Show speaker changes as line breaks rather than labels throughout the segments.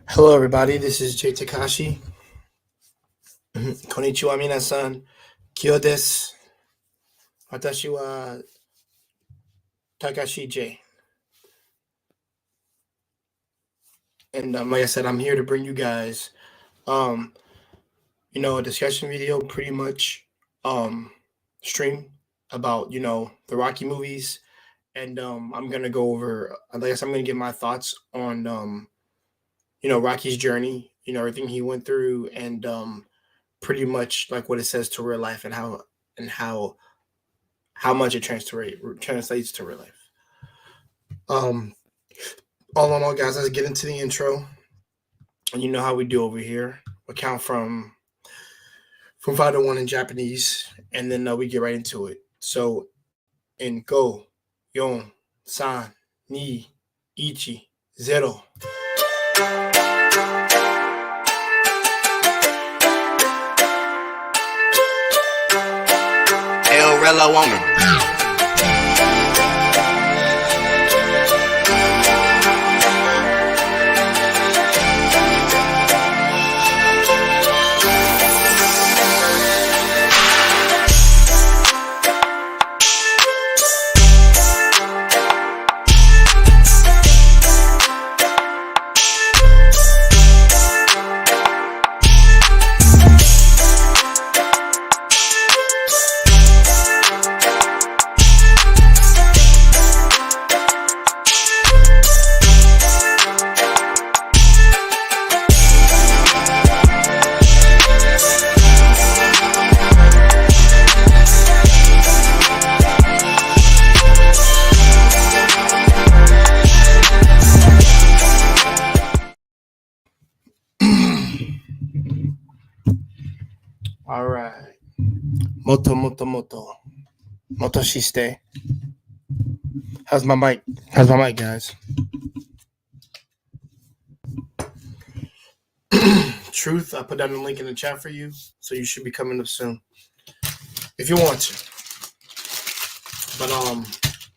Hello, everybody. This is Jay Takashi. Konnichiwa, minasan. Kyo desu. Watashi wa Takashi J. And like I said, I'm here to bring you guys, um, a discussion video, pretty much, stream about the Rocky movies, and I'm gonna go over. I guess I'm gonna give my thoughts on Rocky's journey, everything he went through, and pretty much like what it says to real life, and how much it translates to real life. Um, all in all, guys, let's get into the intro. And you know how we do over here. We count from 5 to 1 in Japanese, and then we get right into it. So, in go, yon, san, ni, ichi, zero.
El Rella Woman.
All right. Moto, moto, moto. Moto shiste. How's my mic? Guys? Truth, I put down the link in the chat for you, so you should be coming up soon if you want to.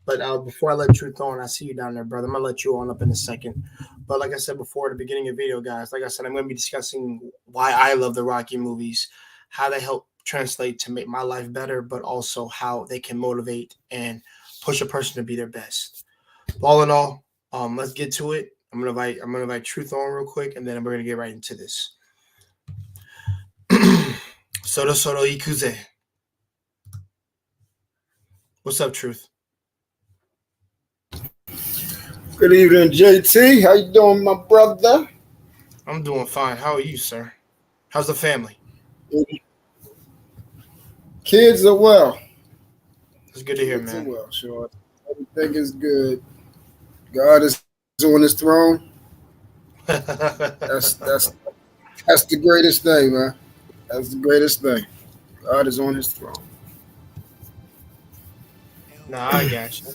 But before I let Truth on, I see you down there, brother. I'm gonna let you on up in a second. But like I said before at the beginning of the video, guys, like I said, I'm gonna be discussing why I love the Rocky movies, how they help translate to make my life better, but also how they can motivate and push a person to be their best. All in all, let's get to it. I'm gonna invite Truth on real quick, and then we're gonna get right into this. Soro soro ikuze. What's up, Truth?
Good evening, JT. How you doing, my brother?
I'm doing fine. How are you, sir? How's the family?
Kids are well.
It's good to hear,
Kids
man.
are well, sure. Everything is good. God is on his throne. That's the greatest thing, man. That's the greatest thing. God is on his throne.
Nah, I got you.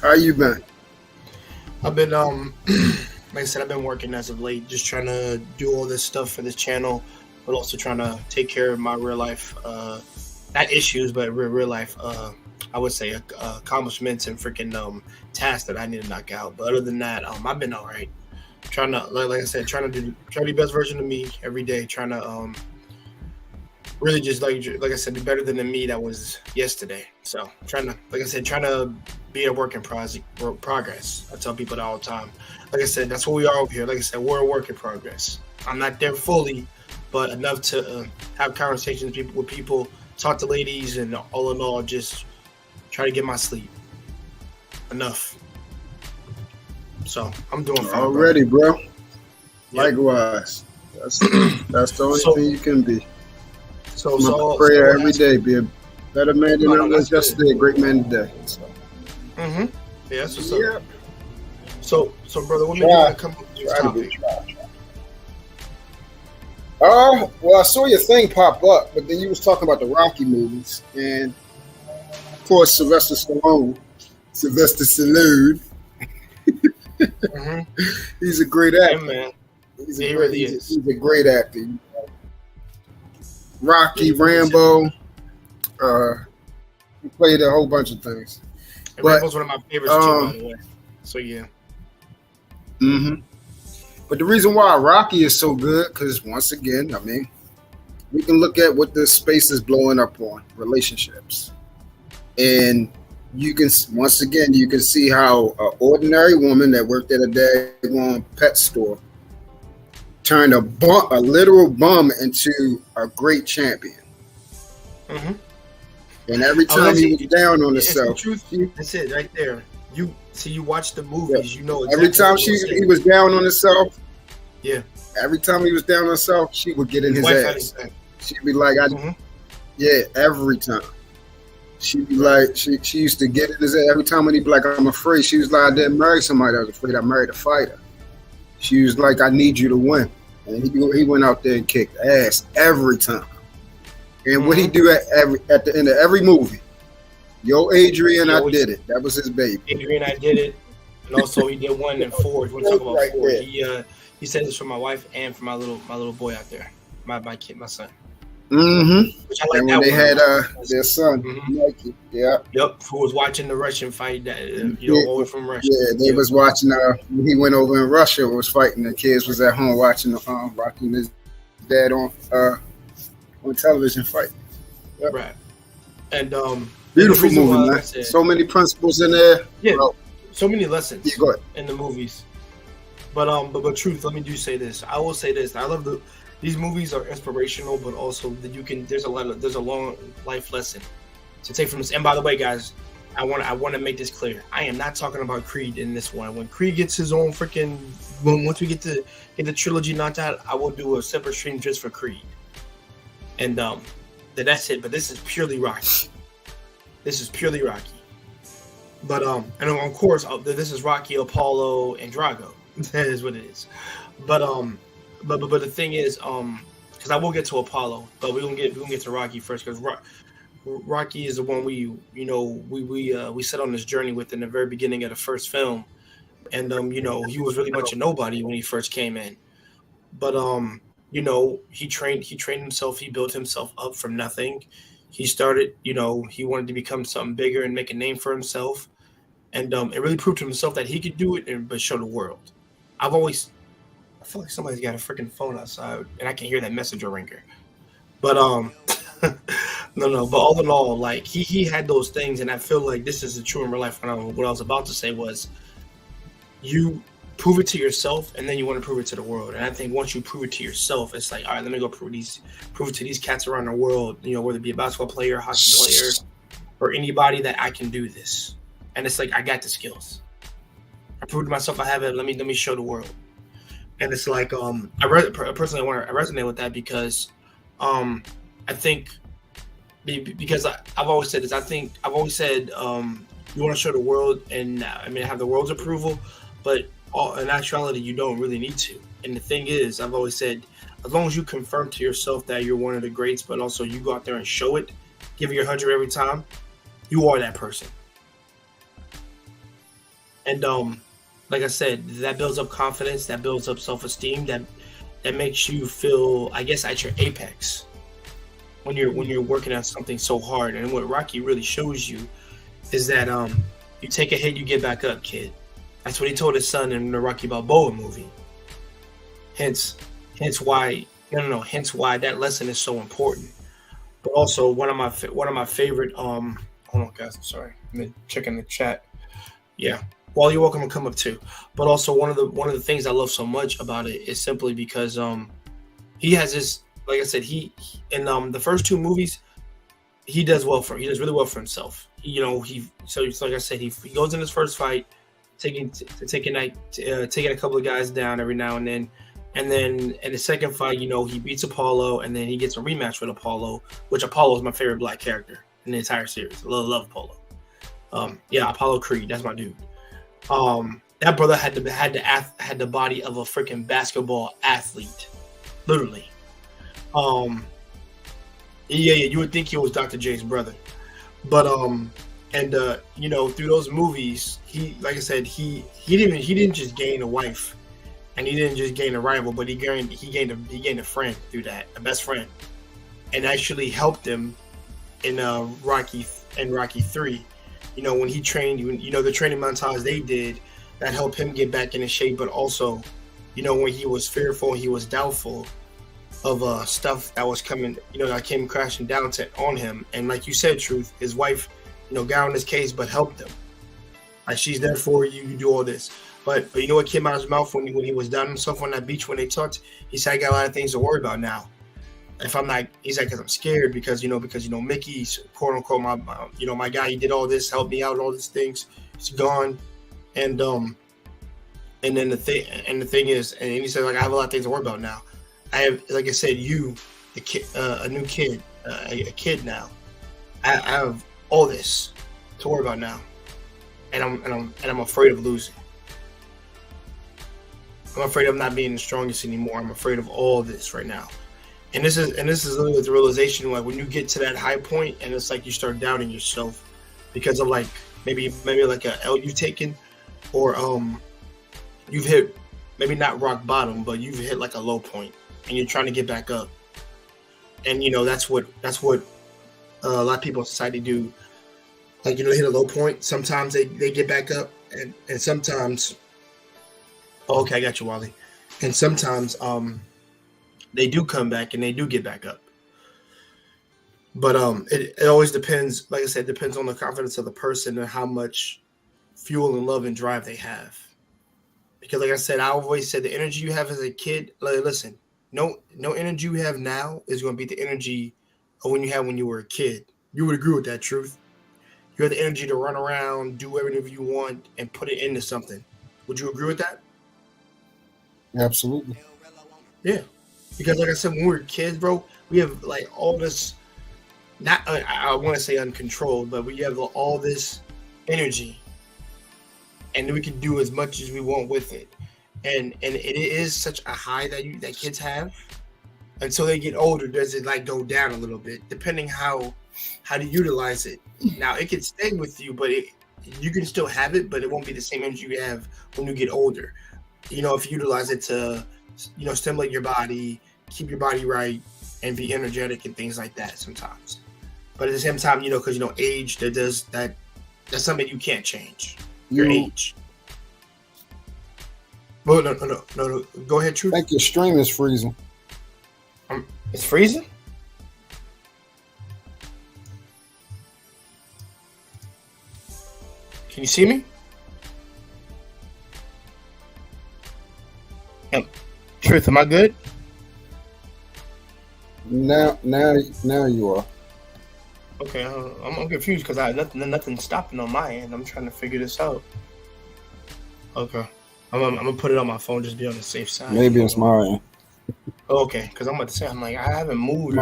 How you been?
I've been like I said, I've been working as of late, just trying to do all this stuff for this channel, but also trying to take care of my real life, not issues, but real life, I would say accomplishments and freaking tasks that I need to knock out. But other than that, I've been all right. Trying to, like I said, trying to be the best version of me every day. Trying to really just like I said, be better than the me that was yesterday. So trying to be a work in progress. I tell people that all the time. Like I said, that's what we are over here. Like I said, we're a work in progress. I'm not there fully, but enough to have conversations with people, talk to ladies, and all in all, just try to get my sleep. Enough. So I'm doing fine.
Already, bro. Yep. Likewise. That's the only thing you can be. So prayer every day. Be a better man than I was yesterday. A great man today. So.
Yeah, that's what's up. So brother, what made you want to come up with this topic?
Well, I saw your thing pop up, but then you was talking about the Rocky movies, and of course Sylvester Stallone. He's a great actor.
Yeah, man.
He's a great actor. Rocky, Rambo. He played a whole bunch of things.
Rambo's one of my favorites too, by the way. So yeah.
But the reason why Rocky is so good, because once again, I mean, we can look at what this space is blowing up on relationships, and you can once again you can see how an ordinary woman that worked at a daggone pet store turned a literal bum into a great champion.
Mm-hmm.
And every time he was down on himself,
that's it right there. You watch the movies, you know.
Exactly every time he was down on himself,
yeah.
Every time he was down on himself, she would get in his ass. She'd be like, yeah, every time. She'd be like, she used to get in his ass every time when he'd be like, I'm afraid. She was like, I didn't marry somebody. I was afraid I married a fighter. She was like, I need you to win. And he went out there and kicked ass every time. And what he do at the end of every movie, yo, Adrian, I did it. That was his baby.
Adrian, I did it. And also he did one in Ford. We'll talk about Ford. He said this for my wife and for my little boy out there, my kid, my son.
Mm-hmm.
Which I like.
And
when
they had their son, Mikey. Yeah.
Yep. Who was watching the Russian fight? Over from Russia.
Yeah, they was watching. He went over in Russia, was fighting. The kids was at home watching his dad on television fight. Yep.
Right. And
beautiful movie, man. So many principles in there.
Yeah. So many lessons.
Yeah, go ahead.
In the movies. But truth, let me do say this. I will say this. I love these movies are inspirational, but also that there's a long life lesson to take from this. And by the way, guys, I want to make this clear. I am not talking about Creed in this one. When Creed gets his own freaking, once we get the trilogy knocked out, I will do a separate stream just for Creed. And that's it. But this is purely Rocky. But and of course, this is Rocky, Apollo, and Drago. That is what it is. But the thing is, because I will get to Apollo, but we're gonna get to Rocky first, because Rocky is the one we set on this journey with in the very beginning of the first film, and he was really much a nobody when he first came in, but he trained himself, he built himself up from nothing. He started, he wanted to become something bigger and make a name for himself, and it really proved to himself that he could do it, but show the world. I feel like somebody's got a freaking phone outside, and I can hear that messenger ringer. But no. But all in all, like he had those things, and I feel like this is the true in real life. What I was about to say was, you prove it to yourself, and then you want to prove it to the world. And I think once you prove it to yourself, it's like, all right, let me go prove it to these cats around the world. Whether it be a basketball player, hockey player, or anybody, that I can do this. And it's like, I got the skills. I proved to myself I have it. Let me show the world. And it's like, personally, I want to resonate with that because, I think, because I've always said this. I've always said, you want to show the world and have the world's approval, but in actuality, you don't really need to. And the thing is, I've always said, as long as you confirm to yourself that you're one of the greats, but also you go out there and show it, give it your 100 every time, you are that person. And like I said, that builds up confidence, that builds up self-esteem, that makes you feel, I guess, at your apex when you're working on something so hard. And what Rocky really shows you is that you take a hit, you get back up, kid. That's what he told his son in the Rocky Balboa movie. Hence why that lesson is so important. But also one of my favorite hold on, guys, I'm sorry, I'm checking the chat. Yeah. Well, you're welcome to come up too. But also one of the things I love so much about it is simply because he has this, like I said, he in the first two movies, he does really well for himself. So like I said, he goes in his first fight, taking a couple of guys down every now and then in the second fight, he beats Apollo, and then he gets a rematch with Apollo, which Apollo is my favorite black character in the entire series. I love Apollo. Apollo Creed, that's my dude. That brother had the body of a freaking basketball athlete, literally. You would think he was Dr. J's brother, but through those movies, he, like I said, he didn't just gain a wife, and he didn't just gain a rival, but he gained a friend through that, a best friend, and actually helped him in Rocky 3. When he trained, the training montage they did, that helped him get back into shape, but also when he was fearful, he was doubtful of stuff that was coming, that came crashing down on him. And like you said, Truth, his wife, got on his case, but helped him. Like, she's there for you. You do all this. But you know what came out of his mouth when he was down himself on that beach when they talked? He said, I got a lot of things to worry about now. If I'm not, he's like, because I'm scared because Mickey's quote unquote my guy. He did all this, helped me out, all these things. He's gone, and then the thing is, and he said, like, I have a lot of things to worry about now. I have, like I said, a kid, a new kid, a kid now. I have all this to worry about now, and I'm afraid of losing. I'm afraid of not being the strongest anymore. I'm afraid of all this right now. And this is literally the realization, like, when you get to that high point and it's like you start doubting yourself because of, like, maybe like a L you've taken, or you've hit maybe not rock bottom, but you've hit like a low point and you're trying to get back up. And that's what a lot of people in society do. Like, they hit a low point. Sometimes they get back up, and sometimes, okay, I got you, Wally. And sometimes they do come back and they do get back up. But it always depends, like I said, depends on the confidence of the person and how much fuel and love and drive they have. Because like I said, I always said the energy you have as a kid, like, listen, no energy you have now is going to be the energy of when you had when you were a kid. You would agree with that, Truth. You have the energy to run around, do everything you want, and put it into something. Would you agree with that?
Absolutely.
Yeah. Because like I said, when we were kids, bro, we have like all this, not I want to say uncontrolled, but we have all this energy, and we can do as much as we want with it. And it is such a high that kids have. Until they get older, does it like go down a little bit, depending how to utilize it. Now, it can stay with you, but you can still have it, but it won't be the same energy you have when you get older. If you utilize it to, stimulate your body, keep your body right, and be energetic and things like that sometimes. But at the same time, because age, that's something you can't change. Your age. Well, no. Go ahead, Truth.
I think your stream is freezing.
It's freezing? Can you see me? Truth, am I good?
Now you are.
Okay, I'm confused because nothing's stopping on my end. I'm trying to figure this out. Okay, I'm gonna put it on my phone, just be on the safe side.
Maybe it's my end.
Okay, because I'm about to say, I'm like, I haven't moved.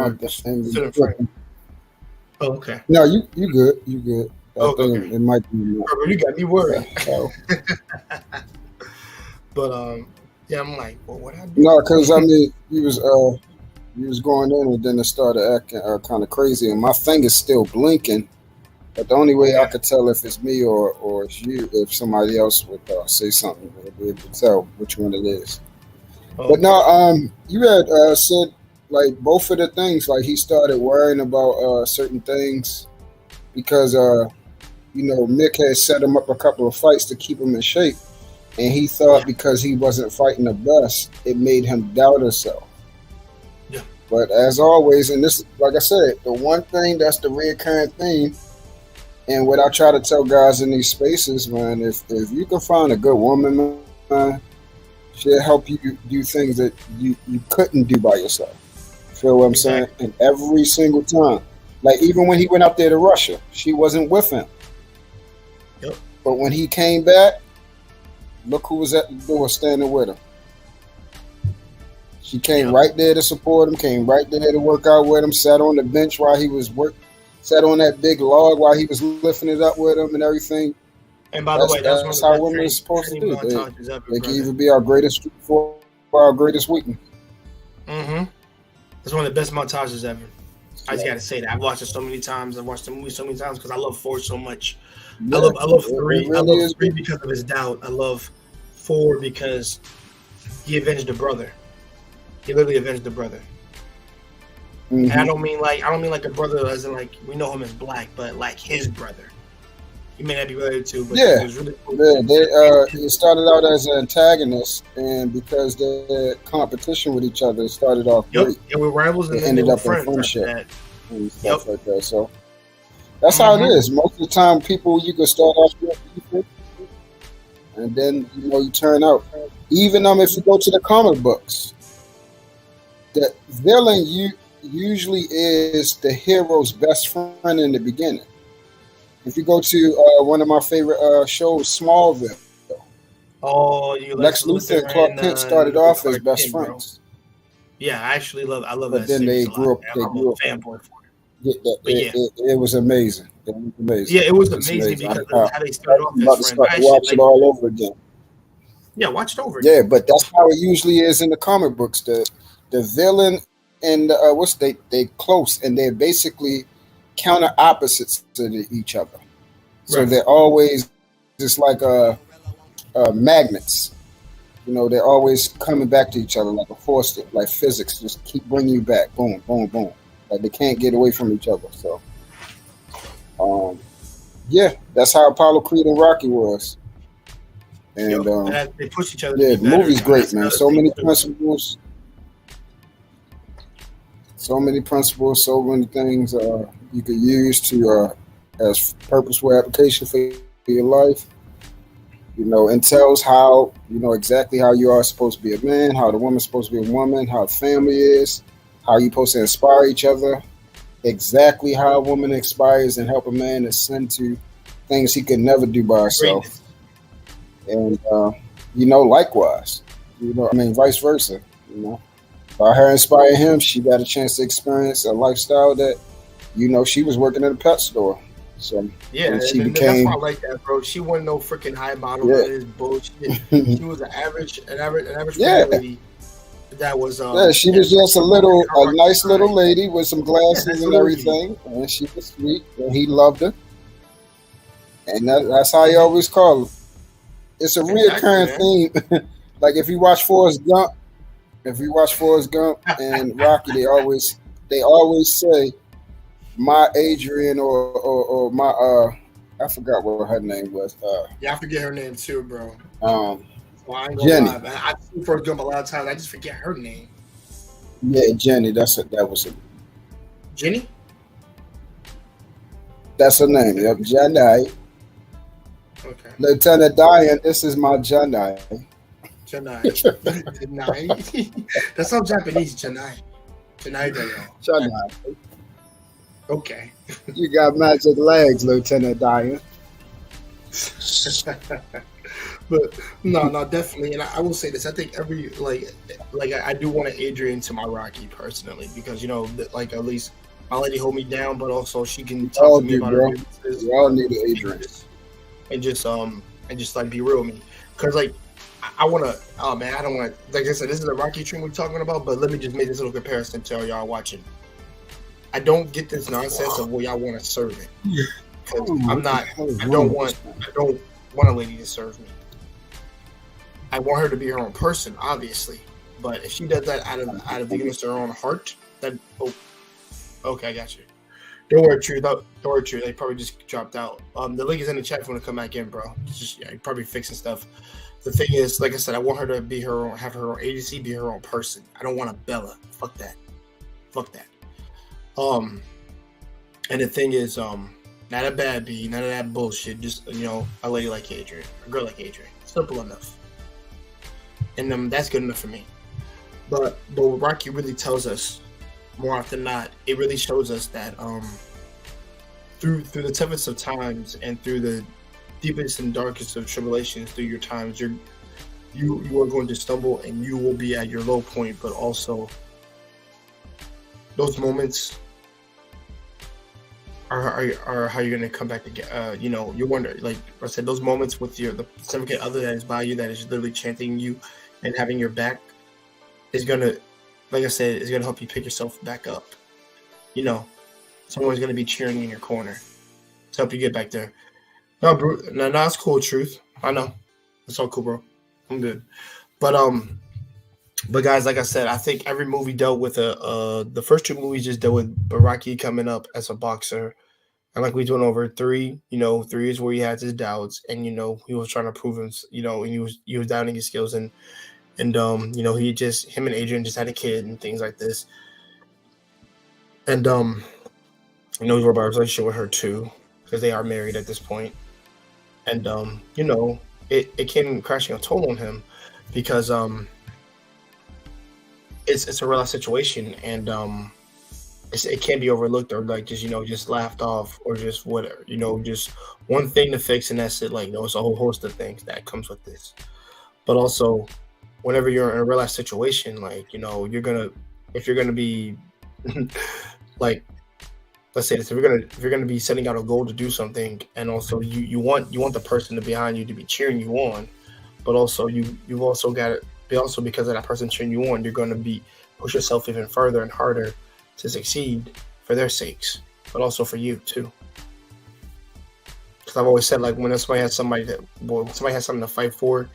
Okay.
No, you good. You good.
Okay.
It might be.
You got me worried. But yeah, I'm like, well, what I do?
No, because I mean, you was going in, and then it started acting kind of crazy, and my finger's still blinking. But the only way I could tell if it's me or it's you, if somebody else would say something, I'd be able to tell which one it is. Okay. But no, you had said like both of the things. Like, he started worrying about certain things because Mick had set him up a couple of fights to keep him in shape, and he thought because he wasn't fighting the best, it made him doubt himself.
Yeah.
But as always, and this, like I said, the one thing that's the recurring theme, and what I try to tell guys in these spaces, man, if you can find a good woman, man, she'll help you do things that you couldn't do by yourself. Feel what I'm saying? And every single time. Like, even when he went out there to Russia, she wasn't with him.
Yep.
But when he came back, look who was at the door standing with him. She came right there to support him, came right there to work out with him, sat on the bench while he was sat on that big log while he was lifting it up with him and everything.
And by the way,
that's how women are supposed to do. They can either be our greatest strength or our greatest weakness.
Mm-hmm. It's one of the best montages ever. I just got to say that. I've watched it so many times. I've watched the movie so many times because I love 4 so much. Yeah, I love 3. Really, I love 3 because of his doubt. I love 4 because he avenged the brother. He literally avenged the brother. Mm-hmm. And I don't mean like a brother as in like we know him as black, but like his brother. you may not be related to, but
yeah,
it was really cool.
They started out as an antagonist, and because their competition with each other started off great,
and we rivals, and
they
then
ended
they
up in friendship and stuff like that. So that's how it is. Most of the time, people you can start off with, and then you turn out. Even if you go to the comic books, the villain usually is the hero's best friend in the beginning. If you go to one of my favorite shows, Smallville, Lex Luthor and Clark Kent started off as best friends.
Yeah, I love
but
that.
Then they grew up.
I'm a fanboy for it.
It was amazing. It was amazing.
Yeah, it was amazing because of how they started off as friends.
Watch it all over again.
Yeah, watch it over again.
Yeah, but that's how it usually is in the comic books. The villain and they close, and they're basically counter opposites to each other. So they're always just like magnets. They're always coming back to each other like a force, like physics. Just keep bringing you back. Boom, boom, boom. Like they can't get away from each other. So, yeah, that's how Apollo Creed and Rocky was. And
they push each other.
Yeah, the movie's great, man. So many principles. So many principles, so many things you could use to as purposeful application for your life. It tells how, exactly how you are supposed to be a man, how the woman's supposed to be a woman, how family is, how you're supposed to inspire each other, exactly how a woman inspires and help a man ascend to things he could never do by himself. And, likewise, vice versa, By her inspiring him, she got a chance to experience a lifestyle that, she was working at a pet store. So
yeah, and that's why I like that, bro. She wasn't no freaking high model. That is bullshit. She was an average lady. That was
she was just a nice little lady with some glasses and everything, and she was sweet, and he loved her, and that's how you always call her. It's a reoccurring theme. Like if you watch Forrest Gump. If you watch Forrest Gump and Rocky, they always say my Adrian or my I forgot what her name was.
I forget her name too, bro. I ain't
Jenny.
Lie, man. I've seen Forrest Gump a lot of times. I just forget her name.
Yeah, Jenny. That was it.
Jenny.
That's her name. Yep, Jenny.
Okay.
Lieutenant Diane, this is my Jenny.
Chennai. That sounds Japanese, Chennai. Chennai. Okay.
You got magic legs, Lieutenant Diane.
But no, definitely. And I will say this. I think every I do want an Adrian to my Rocky personally because at least my lady hold me down, but also she can talk to me about her businesses.
We all need an Adrian.
And just like be real with me, because I want to. Oh man, I don't want to. Like I said, this is a Rocky Train we're talking about, but let me just make this little comparison to all y'all watching. I don't get this nonsense of y'all want to serve it. Because I'm not. I don't want a lady to serve me. I want her to be her own person, obviously. But if she does that out of the goodness of her own heart, then okay, I got you. Don't worry, True. They probably just dropped out. The link is in the chat if you want to come back in, bro. You're probably fixing stuff. The thing is, like I said, I want her to be her own, have her own agency, be her own person. I don't want a Bella. Fuck that. And the thing is, not a bad bee, none of that bullshit. Just a lady like Adrian, a girl like Adrian. Simple enough. And that's good enough for me. But what Rocky really tells us, more often than not, it really shows us that through the toughest of times and through the deepest and darkest of tribulations, through your times, you are going to stumble and you will be at your low point, but also those moments are how you're going to come back together. You wonder, like I said, those moments with the significant other that is by you, that is literally chanting you and having your back, is going to, like I said, is going to help you pick yourself back up. Someone's going to be cheering in your corner to help you get back there. No, bro, no, it's cool, Truth. I know. It's all cool, bro. I'm good. But guys, like I said, I think every movie dealt with the first two movies just dealt with Rocky coming up as a boxer, And like we went over 3, 3 is where he had his doubts, and he was trying to prove him, and he was doubting his skills, and him and Adrian just had a kid and things like this, and he's worried about his relationship with her too, because they are married at this point, and it came crashing a toll on him, because it's a real life situation, and it can't be overlooked or like just laughed off or just whatever, just one thing to fix and that's it. Like, it's a whole host of things that comes with this. But also, whenever you're in a real life situation, like, if you're gonna be like, let's say this, if you're gonna be setting out a goal to do something, and also you want the person behind you to be cheering you on, but also you've also got to be, also because of that person cheering you on, you're gonna be push yourself even further and harder to succeed for their sakes, but also for you too. Because I've always said, like, when somebody has something to fight for,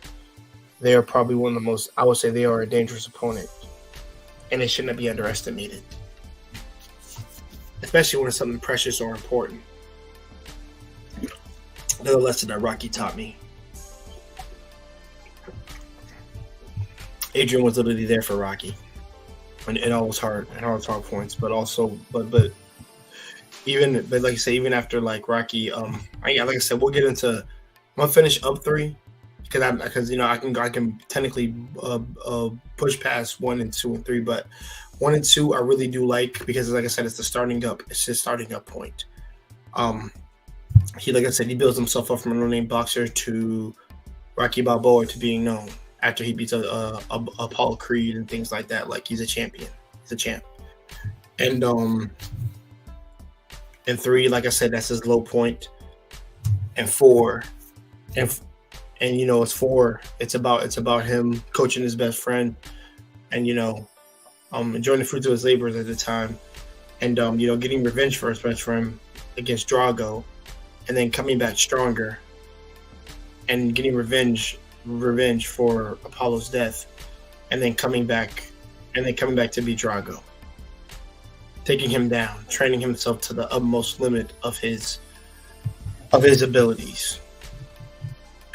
they are probably one of the most, I would say they are a dangerous opponent, and they shouldn't be underestimated, especially when it's something precious or important. Another lesson that Rocky taught me. Adrian was literally there for Rocky. And it all was hard and hard points, but also, but like I say, even after like Rocky, like I said, we'll get into. I'm gonna finish up 3 because I can technically push past 1 and 2 and 3, but 1 and 2 I really do like, because like I said, it's the starting up. It's his starting up point. Like I said, he builds himself up from a no-name boxer to Rocky Balboa to being known. After he beats Apollo Creed and things like that, like he's a champion. He's a champ. And 3, like I said, that's his low point. And 4, it's 4. It's about him coaching his best friend, and enjoying the fruits of his labors at the time, and getting revenge for his best friend against Drago, and then coming back stronger, and getting revenge for Apollo's death, and then coming back to beat Drago, taking him down, training himself to the utmost limit of his abilities.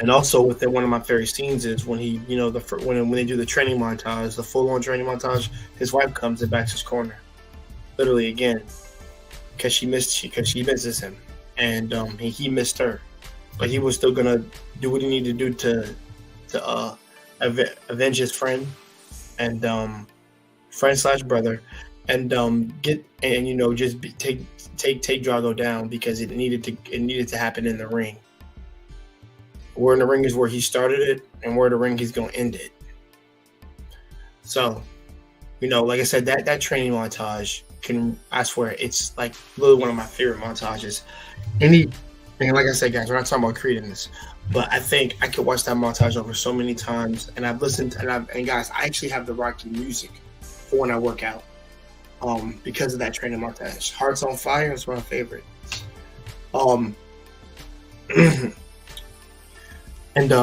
And also within one of my favorite scenes is when he, when they do the training montage, the full-on training montage, his wife comes and backs his corner, literally again, because she misses him, and he missed her, but he was still gonna do what he needed to do to avenge his friend and friend/brother, and take Drago down, because it needed to happen in the ring. Where in the ring is where he started it, and where the ring he's gonna end it. So, like I said, that training montage I swear it's like literally one of my favorite montages. And like I said, guys, we're not talking about Creed in this, but I think I could watch that montage over so many times, and I've listened, and guys, I actually have the Rocky music for when I work out, because of that training montage. Hearts on Fire is my favorite. And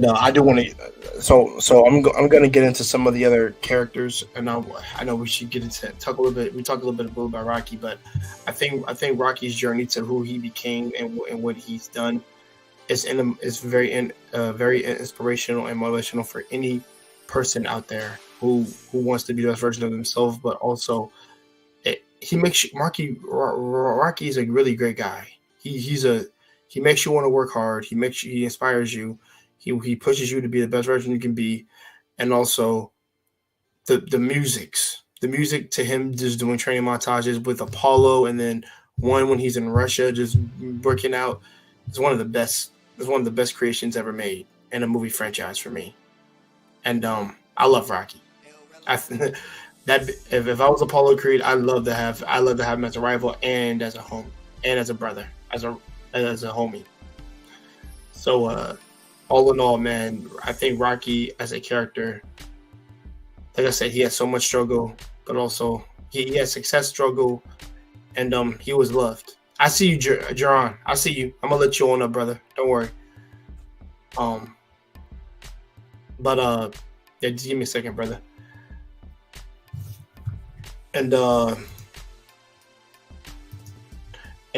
I do want to. So I'm going to get into some of the other characters, and I know we should talk a little bit. We talked a little bit about Rocky, but I think Rocky's journey to who he became and what he's done is very inspirational and motivational for any person out there who wants to be the best version of themselves. But also, Rocky is a really great guy. He makes you want to work hard. He inspires you. He pushes you to be the best version you can be. And also the music to him just doing training montages with Apollo, and then one when he's in Russia just working out, is one of the best creations ever made in a movie franchise for me. And I love Rocky. If I was Apollo Creed, I'd love to have him as a rival and as a home and as a brother, as a homie. So all in all, man, I think Rocky as a character, like I said, he had so much struggle, but also he had success, struggle, and he was loved. I see you, Jerron. I see you. I'm gonna let you on up, brother. Don't worry. Yeah, just give me a second, brother. And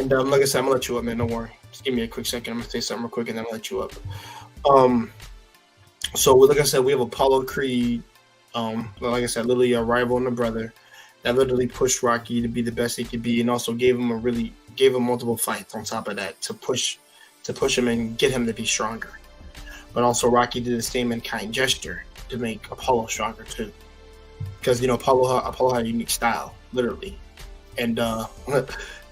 And like I said, I'm gonna let you up, man. Don't worry. Just give me a quick second. I'm gonna say something real quick, and then I'll let you up. So like I said, we have Apollo Creed. Like I said, literally a rival and a brother that literally pushed Rocky to be the best he could be, and also gave him multiple fights on top of that to push him and get him to be stronger. But also Rocky did the same in kind gesture to make Apollo stronger too, because Apollo had a unique style, literally, and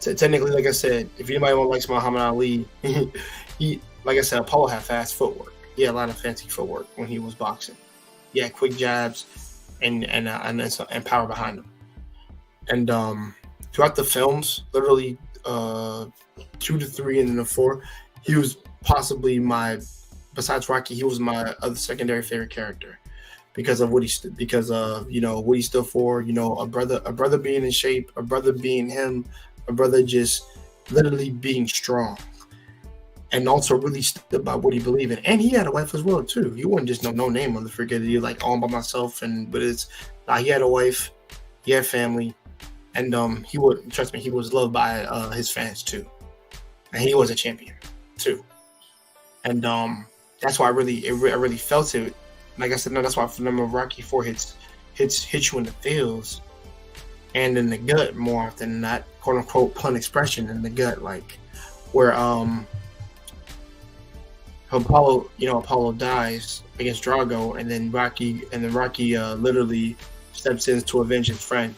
technically, like I said, if anybody likes Muhammad Ali, he like I said, Apollo had fast footwork. He had a lot of fancy footwork when he was boxing. He had quick jabs and power behind him. And throughout the films, literally 2 to 3 and then 4, he was possibly besides Rocky, he was my other secondary favorite character because of what he stood for. A brother being in shape, a brother being him, a brother just literally being strong. And also really stood by what he believed in. And he had a wife as well, too. He wasn't just no name on the forget it. He like all by myself. But he had a wife, he had family, and he was loved by his fans too. And he was a champion too. And that's why I really felt it. Like I said, no, that's why I remember Rocky IV hits you in the feels and in the gut more often than not, quote unquote pun expression in the gut, like where Apollo dies against Drago, and then Rocky literally steps in to avenge his friend.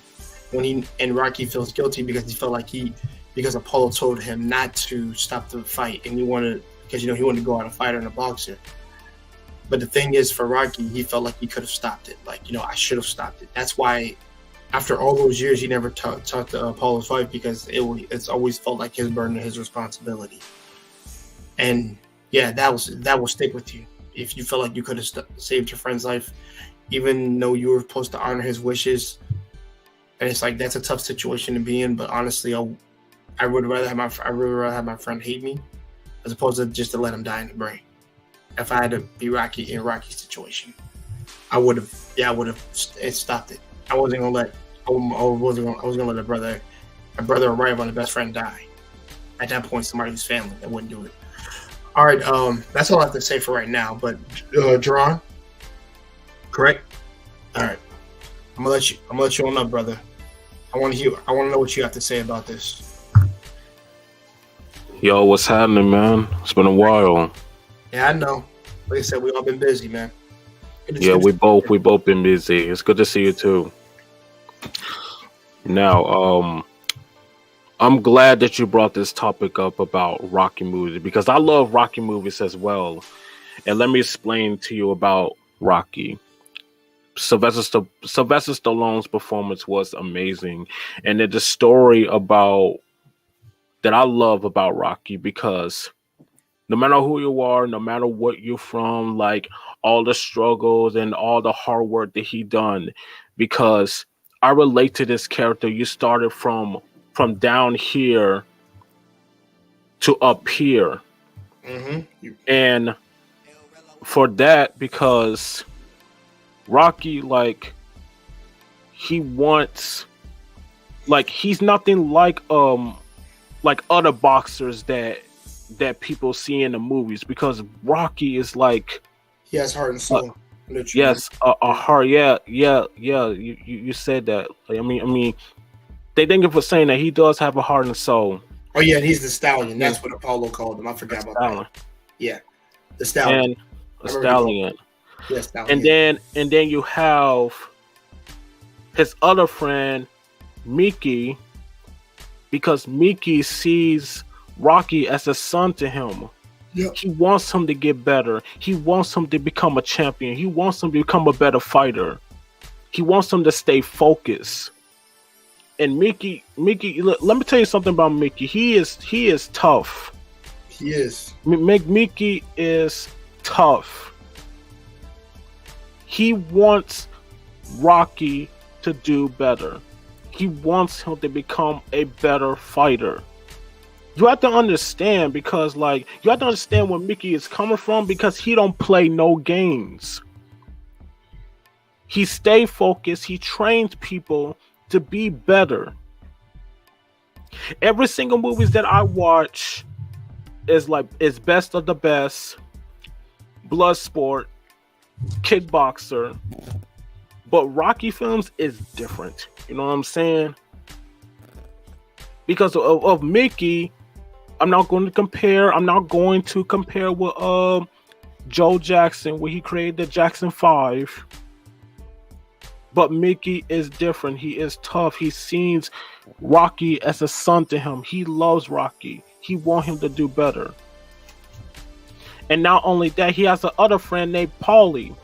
Rocky feels guilty because Apollo told him not to stop the fight, and he wanted to go out and fight in a boxer. But the thing is, for Rocky, he felt like he could have stopped it. Like, I should have stopped it. That's why, after all those years, he never talked to Apollo's wife, because it's always felt like his burden and his responsibility. And yeah, that will stick with you. If you felt like you could have saved your friend's life, even though you were supposed to honor his wishes, and it's like that's a tough situation to be in. But honestly, I would rather have my friend hate me as opposed to just to let him die in the brain. If I had to be Rocky in Rocky's situation, I would have stopped it. I was gonna let a brother arrive on a best friend die. At that point, somebody's family that wouldn't do it. All right, that's all I have to say for right now. But Jerron, correct? All right, I'm gonna let you on up, brother. I want to know what you have to say about this.
Yo, what's happening, man? It's been a while.
Yeah, I know. Like I said, we all been busy, man.
Yeah, we both been busy. It's good to see you too. Now, I'm glad that you brought this topic up about Rocky movies, because I love Rocky movies as well. And let me explain to you about Rocky. Sylvester Stallone's performance was amazing, and the story that I love about Rocky, because no matter who you are, no matter what you're from, like all the struggles and all the hard work that he done, because I relate to this character. You started from down here to up here. Mm-hmm. And for that, because Rocky, like, he wants, like, he's nothing like other boxers that people see in the movies, because Rocky is like,
he has heart and soul.
Yes, a heart. Yeah. You said that. I mean, they thank him for saying that. He does have a heart and soul.
Oh yeah, and he's the stallion. That's what Apollo called him. I forgot about that. Yeah, the stallion.
And a stallion.
Yeah, stallion.
And then you have his other friend, Mickey, because Mickey sees Rocky as a son to him.
Yep.
He wants him to get better. He wants him to become a champion. He wants him to become a better fighter. He wants him to stay focused. And Mickey, let me tell you something about Mickey. He is tough.
He is.
Mickey is tough. He wants Rocky to do better. He wants him to become a better fighter. You have to understand, because you have to understand where Mickey is coming from, because he don't play no games. He stay focused. He trains people to be better. Every single movies that I watch is best of the best, Bloodsport, Kickboxer, but Rocky films is different. You know what I'm saying? Because of Mickey, I'm not going to compare with Joe Jackson when he created the Jackson 5. But Mickey is different. He is tough. He sees Rocky as a son to him. He loves Rocky. He wants him to do better. And not only that, he has another friend named Paulie.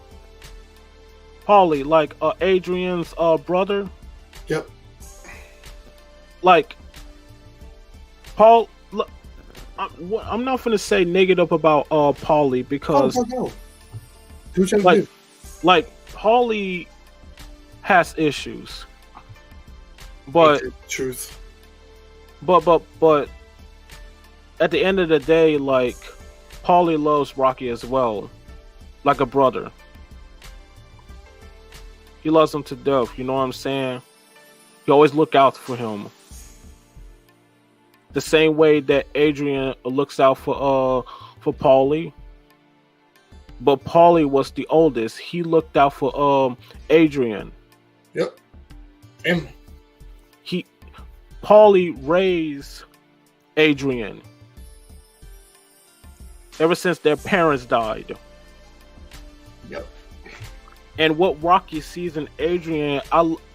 Paulie, like Adrian's brother.
Yep.
Like, Paul, look, I'm not going to say negative about Paulie because, like Paulie has issues, but
truth.
But at the end of the day, like, Paulie loves Rocky as well, like a brother. He loves him to death. You know what I'm saying? He always look out for him. The same way that Adrian looks out for Paulie. But Paulie was the oldest. He looked out for Adrian.
Yep. And
Paulie raised Adrian ever since their parents died.
Yep. And
what Rocky sees in Adrian,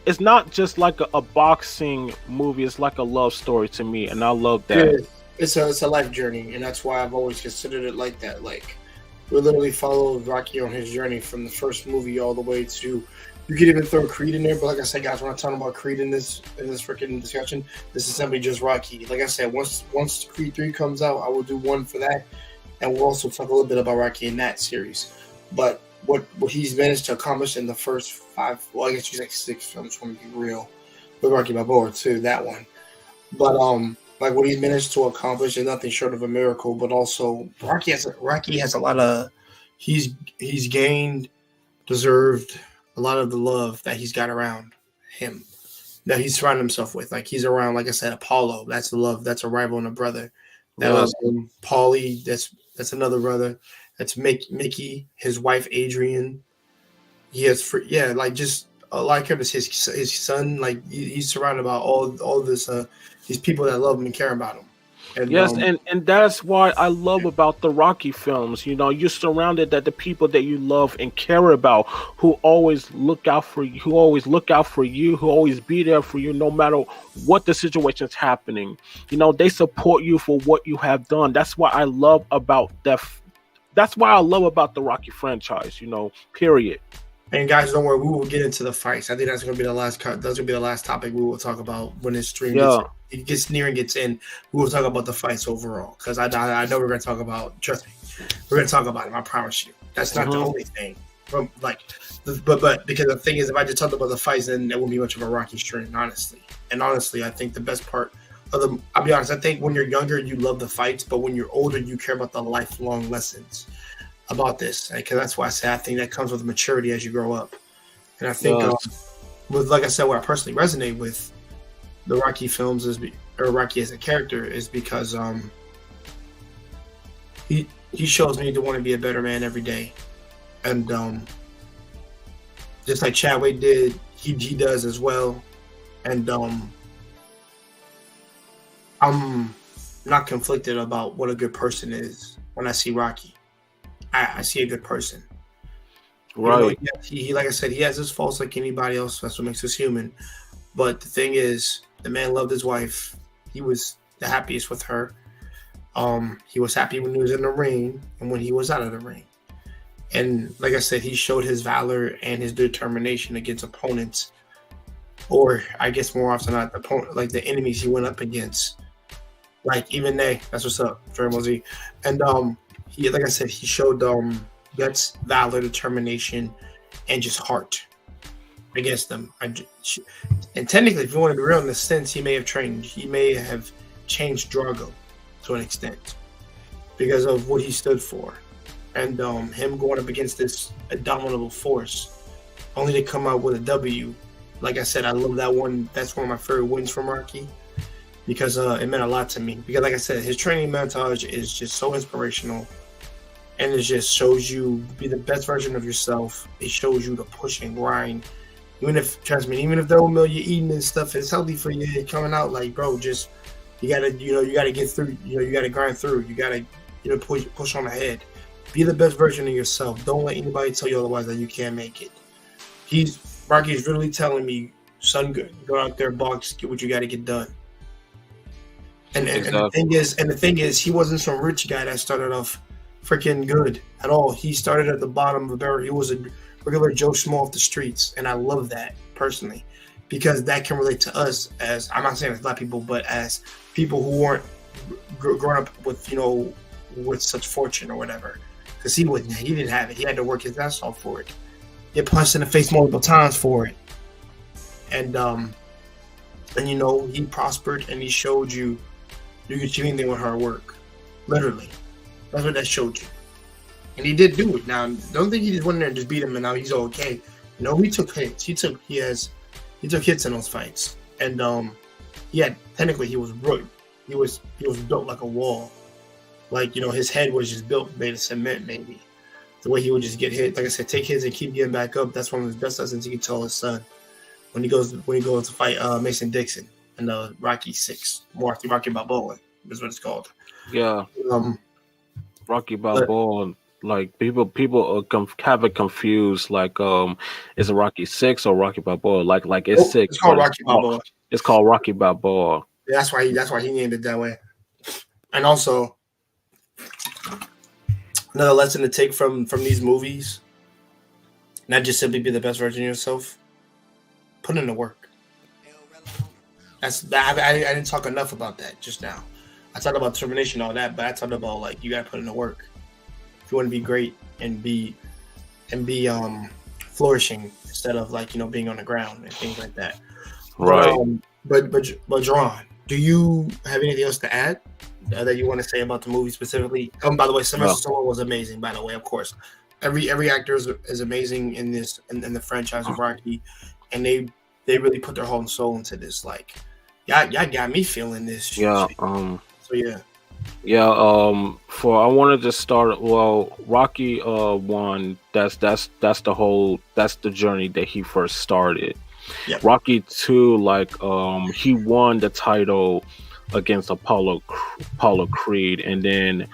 it's not just like a boxing movie. It's like a love story to me, and I love that.
It's a life journey, and that's why I've always considered it like that. Like, we literally followed Rocky on his journey from the first movie all the way to. You could even throw Creed in there, but like I said, guys, we're not talking about Creed in this freaking discussion. This is simply just Rocky. Like I said, once Creed 3 comes out, I will do one for that, and we'll also talk a little bit about Rocky in that series. But what he's managed to accomplish in the first 5, well, I guess he's like 6. I'm just going to be real with Rocky Balboa too, that one. But like what he's managed to accomplish is nothing short of a miracle. But also, Rocky has a lot of he's gained, deserved a lot of the love that he's got around him, that he's surrounded himself with. Like, he's around, like I said, Apollo. That's the love. That's a rival and a brother. That was Paulie. That's another brother. That's Mickey, his wife Adrian. He has just like him as his son. Like, he's surrounded by all this these people that love him and care about him. And,
yes, and that's why I love about the Rocky films. You know, you're surrounded that the people that you love and care about, who always look out for you, who always be there for you, no matter what the situation's happening. You know, they support you for what you have done. That's why I love about that. That's why I love about the Rocky franchise. You know, period.
And guys, don't worry, we will get into the fights. I think that's going to be the last. That's going to be the last topic we will talk about when this stream gets near and gets in. We will talk about the fights overall, because I know we're going to talk about. Trust me, we're going to talk about it. I promise you. That's not the only thing. But because the thing is, if I just talked about the fights, then there wouldn't be much of a Rocky stream, honestly. And honestly, I think the best part of them. I'll be honest. I think when you're younger, you love the fights, but when you're older, you care about the lifelong lessons about this, because that's why I say I think that comes with maturity as you grow up. And I think with, like I said, what I personally resonate with the Rocky films or Rocky as a character is because he shows me to want to be a better man every day, and just like Chadwick did, he does as well. And I'm not conflicted about what a good person is when I see Rocky. I see a good person.
Right.
You know, he, like I said, he has his faults like anybody else. That's what makes us human. But the thing is, the man loved his wife. He was the happiest with her. He was happy when he was in the ring and when he was out of the ring. And like I said, he showed his valor and his determination against opponents, or I guess more often not like the enemies he went up against. Like, even that's what's up, Dragon Ball Z. And he, like I said, he showed guts, valor, determination, and just heart against them. And technically, if you want to be real in the sense, he may have changed Drago to an extent because of what he stood for. And him going up against this indomitable force, only to come out with a W. Like I said, I love that one. That's one of my favorite wins from Rocky. because it meant a lot to me. Because like I said, his training montage is just so inspirational, and it just shows you be the best version of yourself. It shows you to push and grind. Even if, trust me, even if the oatmeal you're eating and stuff is healthy for you, it's coming out like, bro, just you gotta get through. You gotta grind through. You gotta push on ahead. Be the best version of yourself. Don't let anybody tell you otherwise that you can't make it. Rocky's really telling me, son, go out there, box, get what you got to get done. And the thing is, he wasn't some rich guy that started off freaking good at all. He started at the bottom of the barrel. He was a regular Joe Schmo off the streets, and I love that personally because that can relate to us as, I'm not saying as Black people, but as people who weren't growing up with with such fortune or whatever. Because he didn't have it. He had to work his ass off for it. Get punched in the face multiple times for it, and he prospered and he showed you can achieve anything with hard work. Literally, that's what that showed you, and he did do it. Now, don't think he just went in there and just beat him and now he's okay. He took hits. He took hits in those fights, and technically he was rude. He was built like a wall, like his head was just built made of cement maybe. The way he would just get hit, like I said, take hits and keep getting back up. That's one of his best lessons he can tell his son when he goes to fight Mason Dixon in the Rocky 6, Rocky Balboa is what it's called.
Yeah, Rocky Balboa. Like people have it confused. Like, is it Rocky 6 or Rocky Balboa? Like it's 6.
It's called Rocky Balboa.
It's called Rocky Balboa.
Yeah, that's why he named it that way. And also, another lesson to take from these movies, not just simply be the best version of yourself, put in the work. I didn't talk enough about that just now. I talked about determination and all that, but I talked about you gotta put in the work if you want to be great and be flourishing instead of being on the ground and things like that.
Right.
But Jerron, do you have anything else to add that you want to say about the movie specifically? By the way, Sylvester Stallone was amazing. By the way, of course, every actor is amazing in this in the franchise of Rocky, and they really put their whole and soul into this. Like, y'all got me feeling this.
Yeah.
Shit. So yeah.
Yeah. I wanted to start. Well, Rocky 1. That's the journey that he first started.
Yep.
Rocky 2, he won the title against Apollo Creed, and then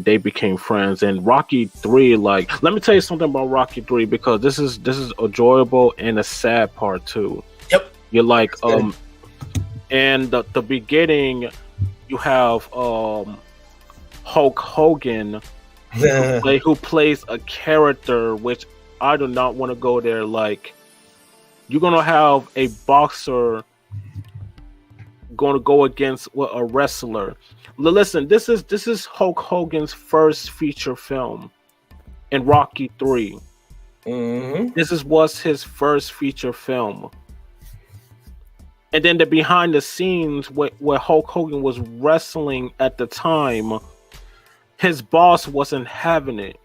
they became friends. And Rocky 3, let me tell you something about Rocky 3, because this is enjoyable and a sad part too.
Yep.
You're and the beginning, you have Hulk Hogan who plays a character which I do not want to go there. You're gonna have a boxer going to go against a wrestler. Listen, this is Hulk Hogan's first feature film in Rocky 3.
Mm-hmm.
This was his first feature film. And then the behind the scenes where Hulk Hogan was wrestling at the time, his boss wasn't having it.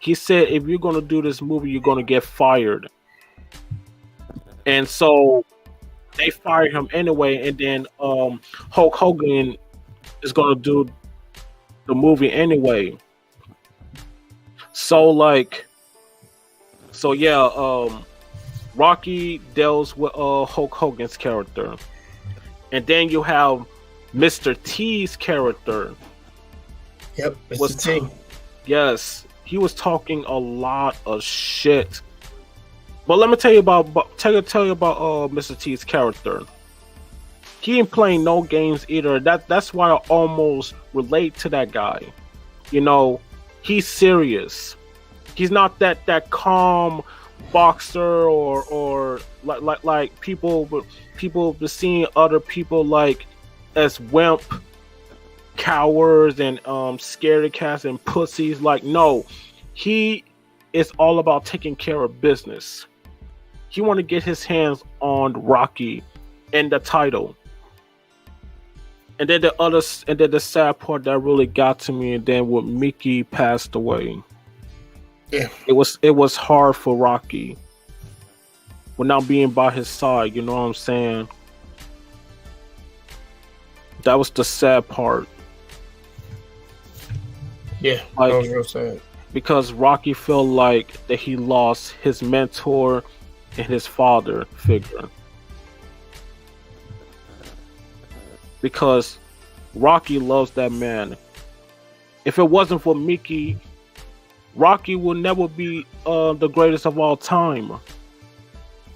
He said, if you're going to do this movie, you're going to get fired. And so they fired him anyway, and then Hulk Hogan is going to do the movie anyway. Rocky deals with Hulk Hogan's character. And then you have Mr. T's character.
Yep, Mr. T.
Yes, he was talking a lot of shit. But let me tell you about Mr. T's character. He ain't playing no games either. That's why I almost relate to that guy. He's serious. He's not that calm boxer or like people seeing other people as wimp cowards and scaredy cats and pussies. No, he is all about taking care of business. He want to get his hands on Rocky and the title. And then the sad part that really got to me, and then when Mickey passed away.
Yeah.
It was hard for Rocky without being by his side, you know what I'm saying? that was the sad part.
Yeah,
like,
that was real sad.
Because Rocky felt like that he lost his mentor and his father figure. Because Rocky loves that man. If it wasn't for Mickey, Rocky will never be the greatest of all time.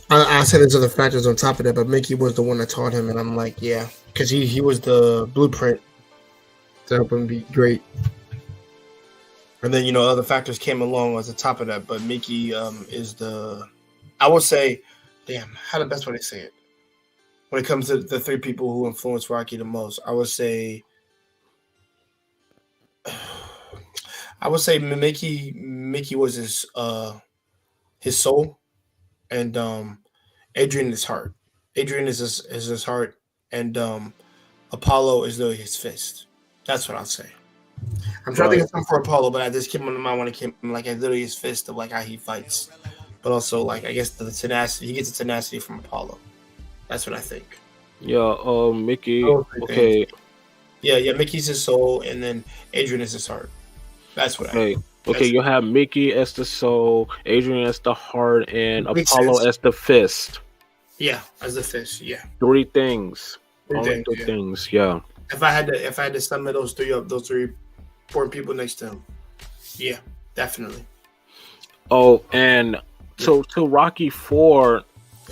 I said there's other factors on top of that, but Mickey was the one that taught him, and I'm like, yeah, because he was the blueprint to help him be great. And then, other factors came along as the top of that, but Mickey is I would say, how the best way to say it? When it comes to the three people who influenced Rocky the most, I would say Mickey was his soul, and Adrian is heart. Adrian is his heart, and Apollo is literally his fist. That's what I'd say. I'm trying to think of something for Apollo, but I just came on the mind when it came like literally his fist of like how he fights, but also like I guess the tenacity. He gets the tenacity from Apollo. That's what I think.
Yeah, Mickey. Okay.
Yeah. Mickey's his soul, and then Adrian is his heart. That's what I think.
Okay, you have Mickey as the soul, Adrian as the heart, and Apollo as the fist.
Yeah, as the fist. Yeah.
Three things.
Three
things. Yeah.
If I had to sum those three up, those three important people next to him. Yeah, definitely.
Oh, and to Rocky 4,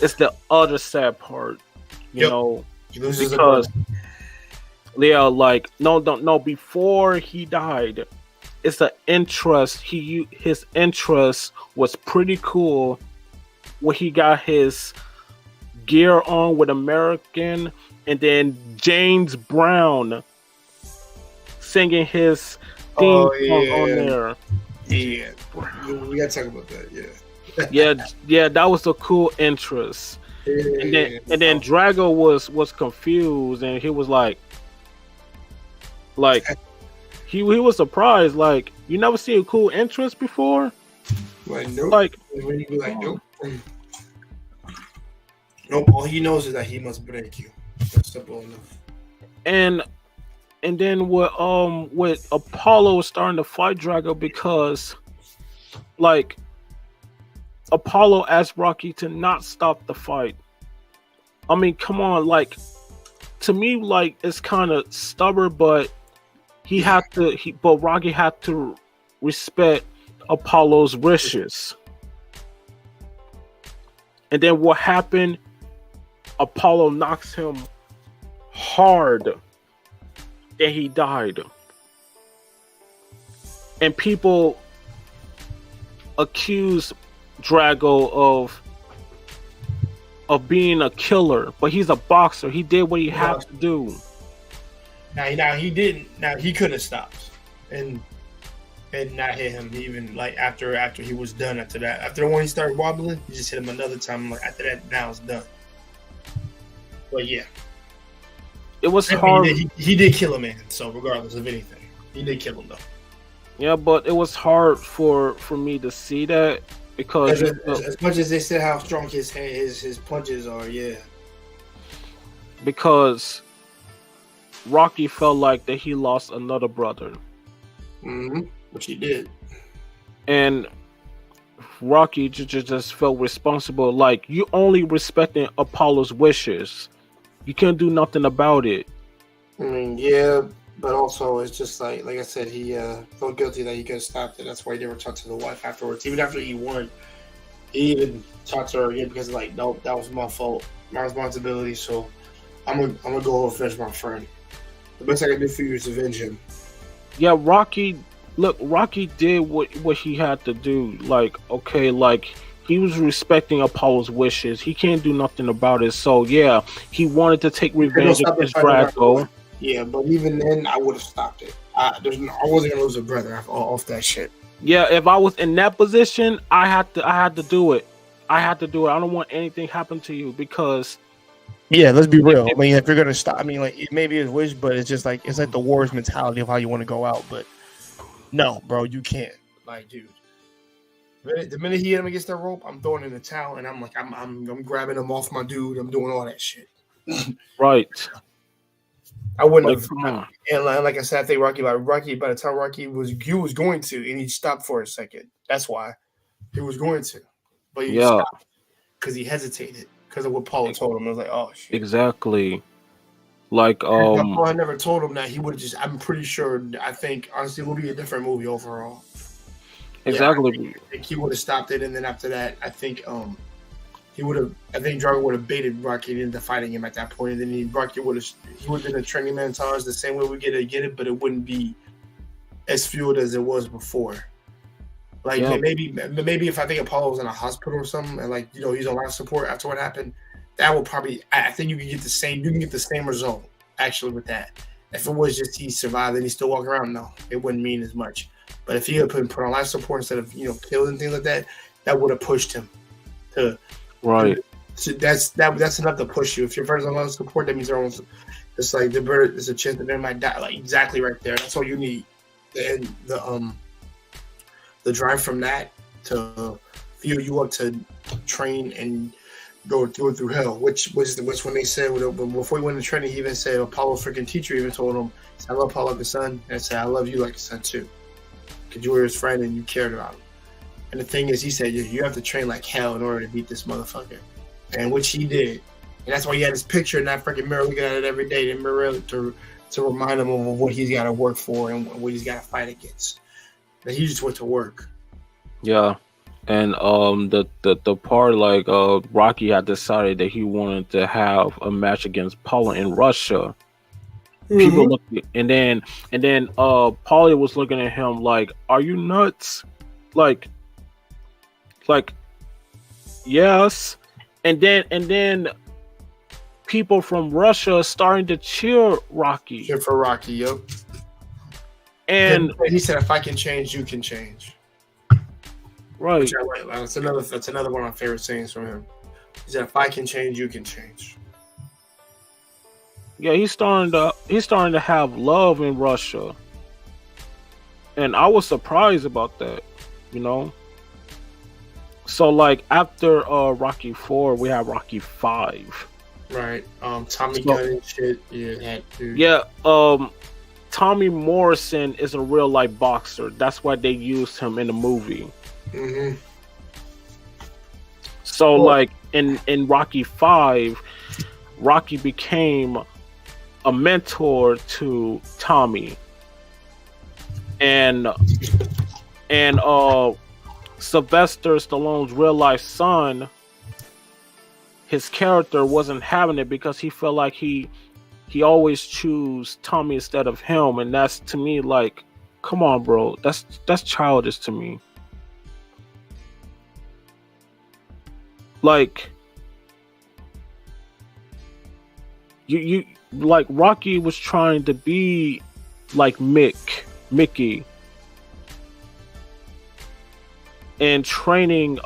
it's the other sad part. You know, because like no, before he died, it's the interest. His interest was pretty cool when he got his gear on with American, and then James Brown singing his theme song on there.
Yeah, we gotta talk about that. Yeah,
that was a cool interest. And then Drago was confused, and he was like he was surprised. Like, you never see a cool interest before.
Like, nope.
Like,
when you be like, nope. Nope. All he knows is that he must break you. That's simple enough.
And then with Apollo starting to fight Drago, because like Apollo asked Rocky to not stop the fight. I mean, come on, like, to me, like, it's kind of stubborn, but Rocky had to respect Apollo's wishes. And then what happened? Apollo knocks him hard, and he died. And people accuse Drago of being a killer, but he's a boxer. He did what he had to do.
Now he didn't. Now he could have stopped and not hit him even like after he was done. After that, after the one he started wobbling, he just hit him another time. Like after that, now it's done. But yeah,
it was hard.
He did kill a man. So regardless of anything, he did kill him though.
Yeah, but it was hard for me to see that, because
as much as they said how strong his punches are, yeah.
Because Rocky felt like that he lost another brother.
Mm-hmm. Which he did.
And Rocky just felt responsible. Like, you only respecting Apollo's wishes. You can't do nothing about it.
I mean, yeah. But also, it's just like I said, he felt guilty that he could have stopped it. That's why he never talked to the wife afterwards. Even after he won, he even talked to her again because, like, nope, that was my fault, my responsibility. So I'm gonna go over and finish my friend. The best I can do for you is avenge him.
Yeah, Rocky did what he had to do. Like, okay, like, he was respecting Apollo's wishes. He can't do nothing about it. So yeah, he wanted to take revenge against Drago.
Yeah, but even then, I would have stopped it. I wasn't gonna lose a brother off that shit.
Yeah, if I was in that position, I had to do it. I don't want anything happen to you, because.
Yeah, let's be real. I mean, if you're gonna stop, I mean, like, it may be his wish, but it's just like it's like the war's mentality of how you want to go out. But no, bro, you can't. Like, dude, the minute he hit him against that rope, I'm throwing in the towel, and I'm like, I'm grabbing him off my dude. I'm doing all that shit.
Right.
I wouldn't
Like,
have.
come on.
And like I said, I think Rocky, by the time Rocky was going to, and he stopped for a second. That's why he was going to, but he
Yeah,
stopped because he hesitated because of what Paul told him. I was like, oh shit.
exactly. Like,
Paul had never told him that, he would have just. I'm pretty sure. I think honestly, it would be a different movie overall.
exactly.
Yeah, I think he would have stopped it, and then after that, I think he would have. I think Drago would have baited Rocky into fighting him at that point, and then Rocky would have been a training montage the same way we get it, but it wouldn't be as fueled as it was before. Like maybe if I think Apollo was in a hospital or something, and like he's on life support after what happened, that would probably. I think you can get the same result actually with that. If it was just he survived and he's still walking around, no, it wouldn't mean as much. But if he had put on life support instead of killed and things like that, that would have pushed him to.
Right.
So that's enough to push you. If your friends on life support, that means it's like there's a chance that they might die. Like exactly right there. That's all you need. And the drive from that to fuel you up to train and go through hell, which when they said before he went to training, he even said Apollo's freaking teacher even told him, "I love Paul like a son," and I said, "I love you like a son too, because you were his friend and you cared about him." And the thing is, he said, you have to train like hell in order to beat this motherfucker. And which he did. And that's why he had his picture in that freaking mirror, looking at it every day, the mirror to remind him of what he's got to work for and what he's got to fight against. That he just went to work.
Yeah. And the part like Rocky had decided that he wanted to have a match against Paula in Russia. Mm-hmm. People look, and then Paulie was looking at him like, "Are you nuts?" Like yes, and then people from Russia starting to cheer Rocky.
Cheer for Rocky, yo.
And
he said, "If I can change, you can change."
Right.
That's another one of my favorite sayings from him. He said, "If I can change, you can change."
Yeah, he's starting to have love in Russia, and I was surprised about that. So like after Rocky 4, we have Rocky 5.
Right. Tommy Gunn and shit. Yeah, that dude.
Yeah. Tommy Morrison is a real life boxer. That's why they used him in the movie.
Mm-hmm.
So like in Rocky 5, Rocky became a mentor to Tommy. And Sylvester Stallone's real life son, his character wasn't having it because he felt like he always choose Tommy instead of him, and that's to me like, come on, bro, that's childish to me. Like you like Rocky was trying to be like Mickey. And training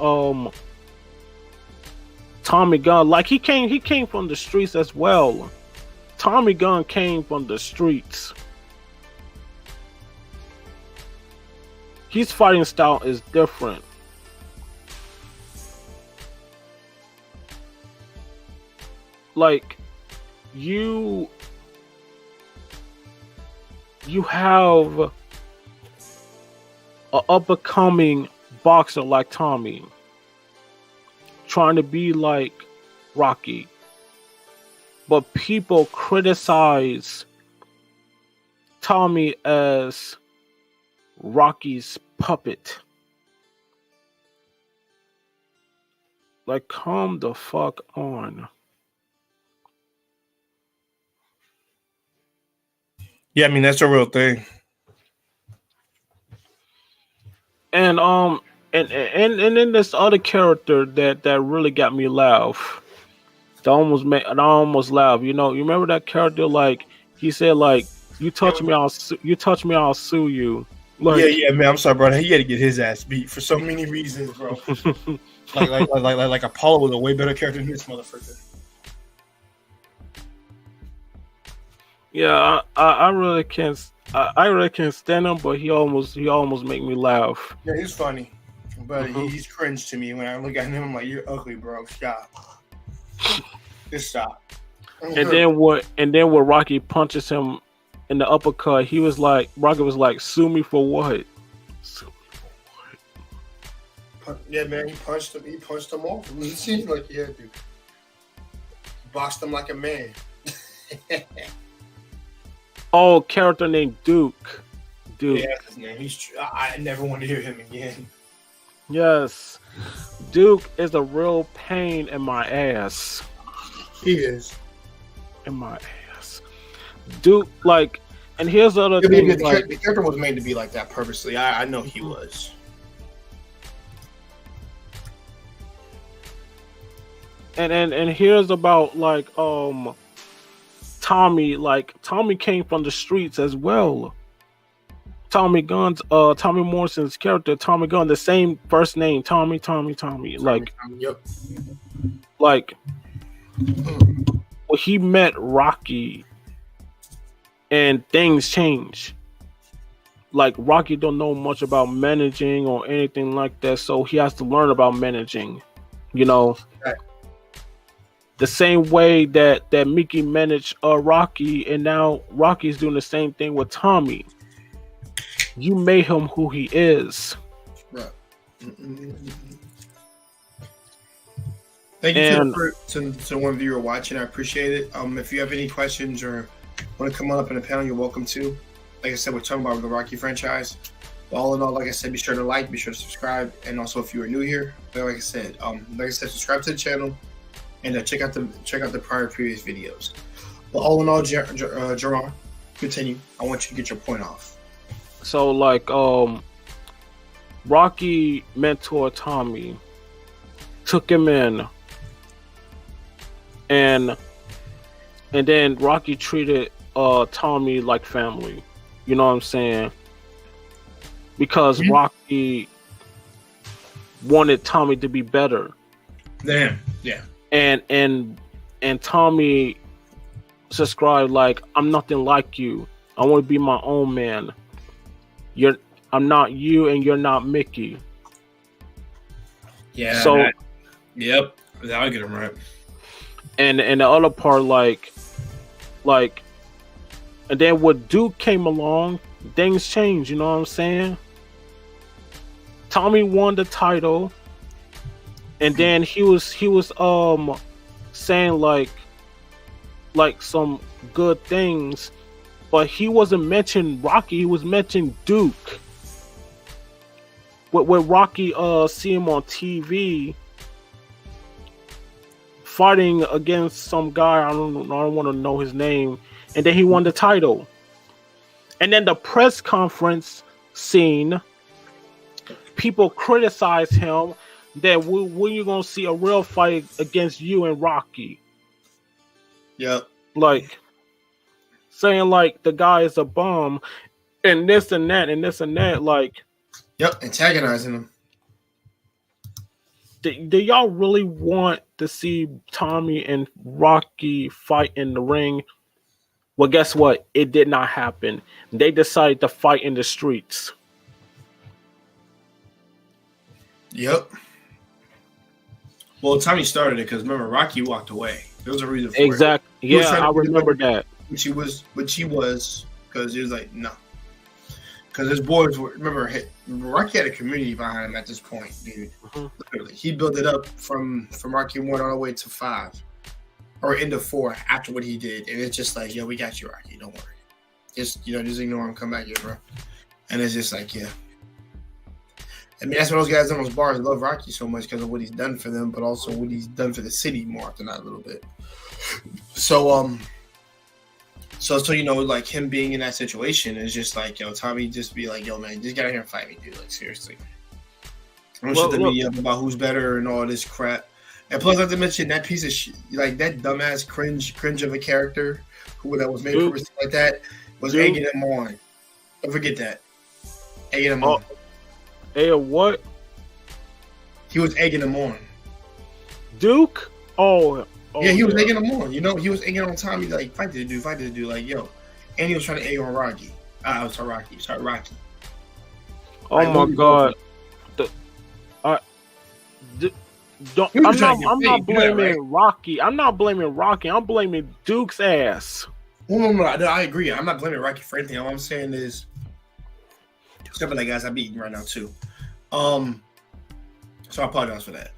Tommy Gunn, like he came from the streets as well. Tommy Gunn came from the streets. His fighting style is different. Like you have a up-and-coming boxer like Tommy trying to be like Rocky, but people criticize Tommy as Rocky's puppet. Like, come the fuck on.
Yeah, I mean that's a real thing.
And then this other character that really got me laugh. I almost laugh. You remember that character? Like he said, like you touch me, I'll sue you. Like,
yeah, man. I'm sorry, bro. He had to get his ass beat for so many reasons, bro. like Apollo was a way better character than this motherfucker.
Yeah, I really can't. I really can't stand him, but he almost make me laugh.
Yeah, he's funny, but he's cringe to me when I look at him. I'm like, you're ugly, bro. Stop. Just stop.
And then when Rocky punches him in the uppercut, he was like, Rocky was like, "Sue me for what? Sue me
for what?" Yeah, man, he punched him. He punched him off. It seemed like he had to. He boxed him like a man.
Oh, character named Duke.
Yeah, that's his name. I never want to hear him again.
Yes, Duke is a real pain in my ass.
He is.
In my ass. Duke, like, and here's the other thing.
The character was made to be like that purposely. I know he was.
And here's about like Tommy. Like, Tommy came from the streets as well. Tommy Morrison's character, Tommy Gunn, the same first name, Tommy. Like,
yep.
Like, well, he met Rocky, and things change. Like, Rocky don't know much about managing or anything like that, so he has to learn about managing. You know,
right.
The same way that Mickey managed Rocky, and now Rocky's doing the same thing with Tommy. You made him who he is.
Right. Thank you to one viewer watching. I appreciate it. If you have any questions or want to come on up in the panel, you're welcome to. Like I said, we're talking about the Rocky franchise. But all in all, like I said, be sure to like, be sure to subscribe, and also if you are new here, like I said, subscribe to the channel and check out the previous videos. But all in all, Jerron, continue. I want you to get your point off.
So, like, Rocky mentor Tommy, took him in, and then Rocky treated Tommy like family. You know what I'm saying? Because Rocky wanted Tommy to be better.
Damn. Yeah.
And Tommy subscribed like, "I'm nothing like you. I want to be my own man. I'm not you, and you're not Mickey."
Yeah.
So,
yep. That'll get him right.
And the other part, like, and then when Duke came along, things changed. You know what I'm saying? Tommy won the title, and then he was saying like some good things. But he wasn't mentioning Rocky. He was mentioning Duke. When Rocky see him on TV fighting against some guy, I don't want to know his name, and then he won the title. And then the press conference scene, people criticize him that when you gonna see a real fight against you and Rocky?
Yep.
Like, saying like the guy is a bum and this and that, like,
yep, antagonizing him.
Do y'all really want to see Tommy and Rocky fight in the ring? Well, guess what? It did not happen. They decided to fight in the streets.
Yep. Well, Tommy started it because remember, Rocky walked away. There was a reason for it.
Exactly. Yeah, I remember that.
Which he was, because he was like, no. Because his boys were, remember, Rocky had a community behind him at this point, dude. Mm-hmm. Literally. He built it up from Rocky 1 all the way to 5. Or into 4 after what he did. And it's just like, yo, we got you, Rocky. Don't worry. Just ignore him. Come back here, bro. And it's just like, yeah. I mean, that's what those guys on those bars love Rocky so much because of what he's done for them, but also what he's done for the city more often not a little bit. So, like him being in that situation is just like, yo, Tommy just be like, yo, man, just get out here and fight me, dude. Like, seriously. I don't shut the media up about who's better and all this crap. And plus, I have to mention that piece of shit, like that dumbass cringe of a character that was made for like that was egging him on. Don't forget that. Egging him on.
What?
He was egging him on.
Duke? Oh,
yeah, he was egging him on. He was egging on Tommy, like, fight this dude, like, yo. And he was trying to egg on Rocky. Rocky.
Oh, my God. I'm not blaming Rocky. I'm not blaming Rocky. I'm blaming Duke's ass.
No, I agree. I'm not blaming Rocky for anything. All I'm saying is, except for that, guys, I'm eating right now too. So I apologize for that.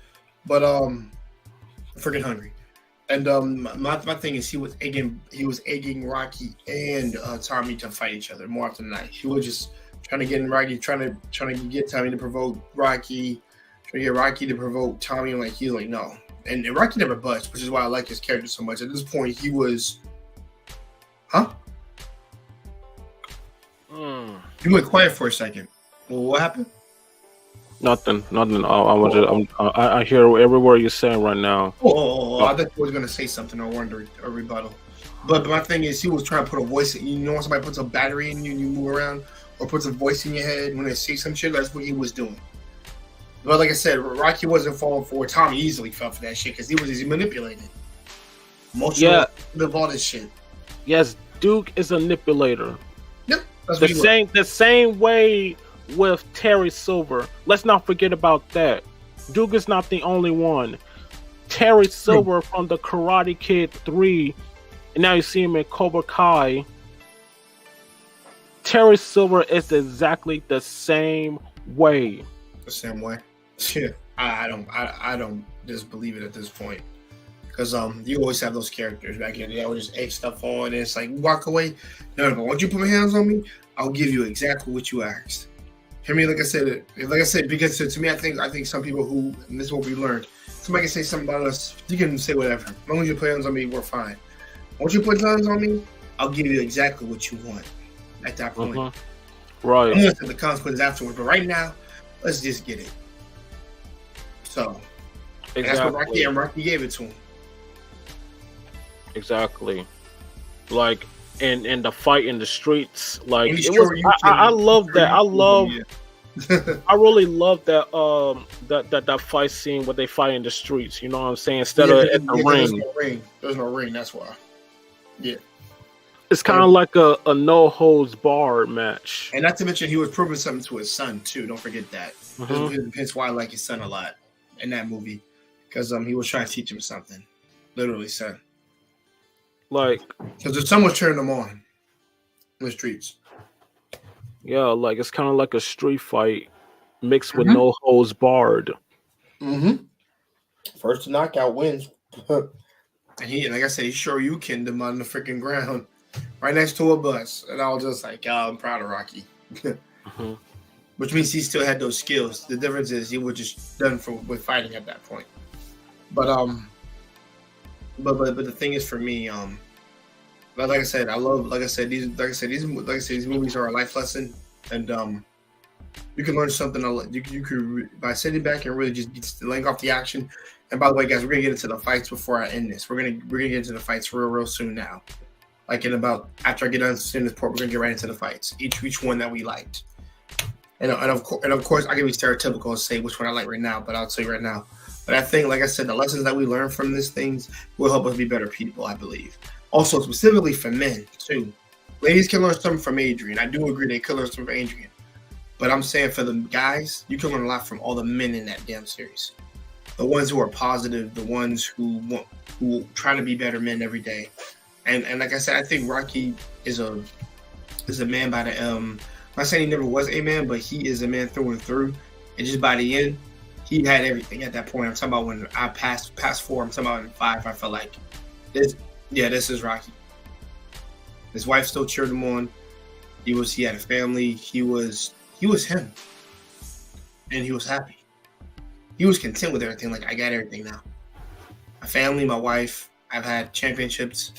But I'm freaking hungry. And my thing is, he was egging Rocky and Tommy to fight each other more often than not. He was just trying to get in Rocky, trying to get Tommy to provoke Rocky, trying to get Rocky to provoke Tommy. And he's like, no. And Rocky never budged, which is why I like his character so much. At this point, he was, You went quiet for a second. Well, what happened?
Nothing. I hear every word you're saying right now.
I thought you was gonna say something or wonder a rebuttal. But my thing is, he was trying to put a voice. You know, when somebody puts a battery in you and you move around, or puts a voice in your head when they say some shit. That's what he was doing. But like I said, Rocky wasn't falling for it. Tommy easily fell for that shit because he was manipulated. Of all this shit.
Yes, Duke is a manipulator.
Yep, that's
the same way with Terry Silver. Let's not forget about that. Duke is not the only one. Terry Silver from the Karate Kid 3, and now you see him in Cobra Kai. Terry Silver is exactly the same way.
The same way. Yeah, I don't disbelieve it at this point. Because you always have those characters back in the day that would just egg stuff on, and it's like, walk away. No, once you put my hands on me, I'll give you exactly what you asked. Hear me? Like I said, because to me, I think some people who, and this is what we learned, somebody can say something about us, you can say whatever. As long as you put hands on me, we're fine. Once you put hands on me, I'll give you exactly what you want at that point.
Right.
I'm going to the consequences afterwards, but right now, let's just get it. So, that's what Rocky gave it to him.
Exactly. Like in the fight in the streets, like it was. I love that. I really love that that fight scene where they fight in the streets. You know what I'm saying? Instead of at the ring.
There's no ring. That's why. Yeah.
It's kind of like a no holds barred match.
And not to mention, he was proving something to his son too. Don't forget that. Hence why I like his son a lot in that movie, because he was trying to teach him something. Literally, son.
Like,
because the sun was turning them on in the streets.
Yeah, like it's kind of like a street fight mixed with no holds barred.
First to knockout wins. And like I said, he Shoryukened him on the freaking ground, right next to a bus, and I was just like, "Oh, I'm proud of Rocky." Which means he still had those skills. The difference is he was just done with fighting at that point. But the thing is for me, but like I said, these movies are a life lesson, and you can learn something. You could by sitting back and really just laying off the action. And by the way, guys, we're gonna get into the fights before I end this. We're gonna get into the fights real soon now. Like after I get done seeing this part, we're gonna get right into the fights. Each one that we liked. And of course, I can be stereotypical and say which one I like right now, but I'll tell you right now. But I think, like I said, the lessons that we learn from these things will help us be better people, I believe. Also, specifically for men, too. Ladies can learn something from Adrian. I do agree they can learn something from Adrian. But I'm saying for the guys, you can learn a lot from all the men in that damn series. The ones who are positive, the ones who try to be better men every day. And like I said, I think Rocky is a man by the I'm not saying he never was a man, but he is a man through and through. And just by the end, he had everything at that point. I'm talking about when I passed 4. I'm talking about in 5. I felt like this is Rocky. His wife still cheered him on. He had a family. He was him, and he was happy. He was content with everything. Like, I got everything now. My family, my wife. I've had championships.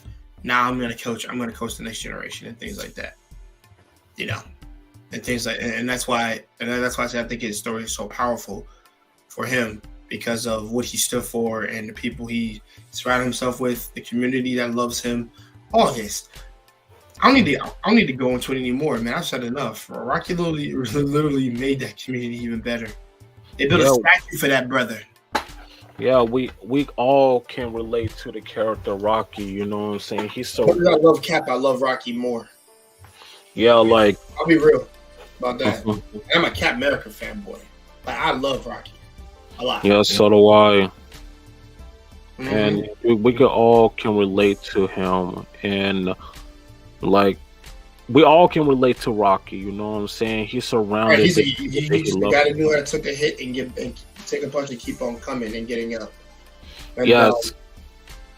Now I'm gonna coach. I'm gonna coach the next generation and things like that. You know, and things like, and that's why I say I think his story is so powerful for him because of what he stood for and the people he surrounded himself with, the community that loves him. All this. I don't need to go into it anymore, man. I've said enough. Rocky literally made that community even better. They built a statue for that brother.
Yeah, we all can relate to the character Rocky. You know what I'm saying? He's so.
I love Cap. I love Rocky more.
Yeah, like
I'll be real about that. I'm a Cap America fanboy. Like, I love Rocky. a lot.
Yeah, so do I. And we can relate to him, and like we all can relate to Rocky. You know what I'm saying? He's surrounded.
Right, he's the guy that knew how to take a hit and take a punch and keep on coming and getting up. And,
yes.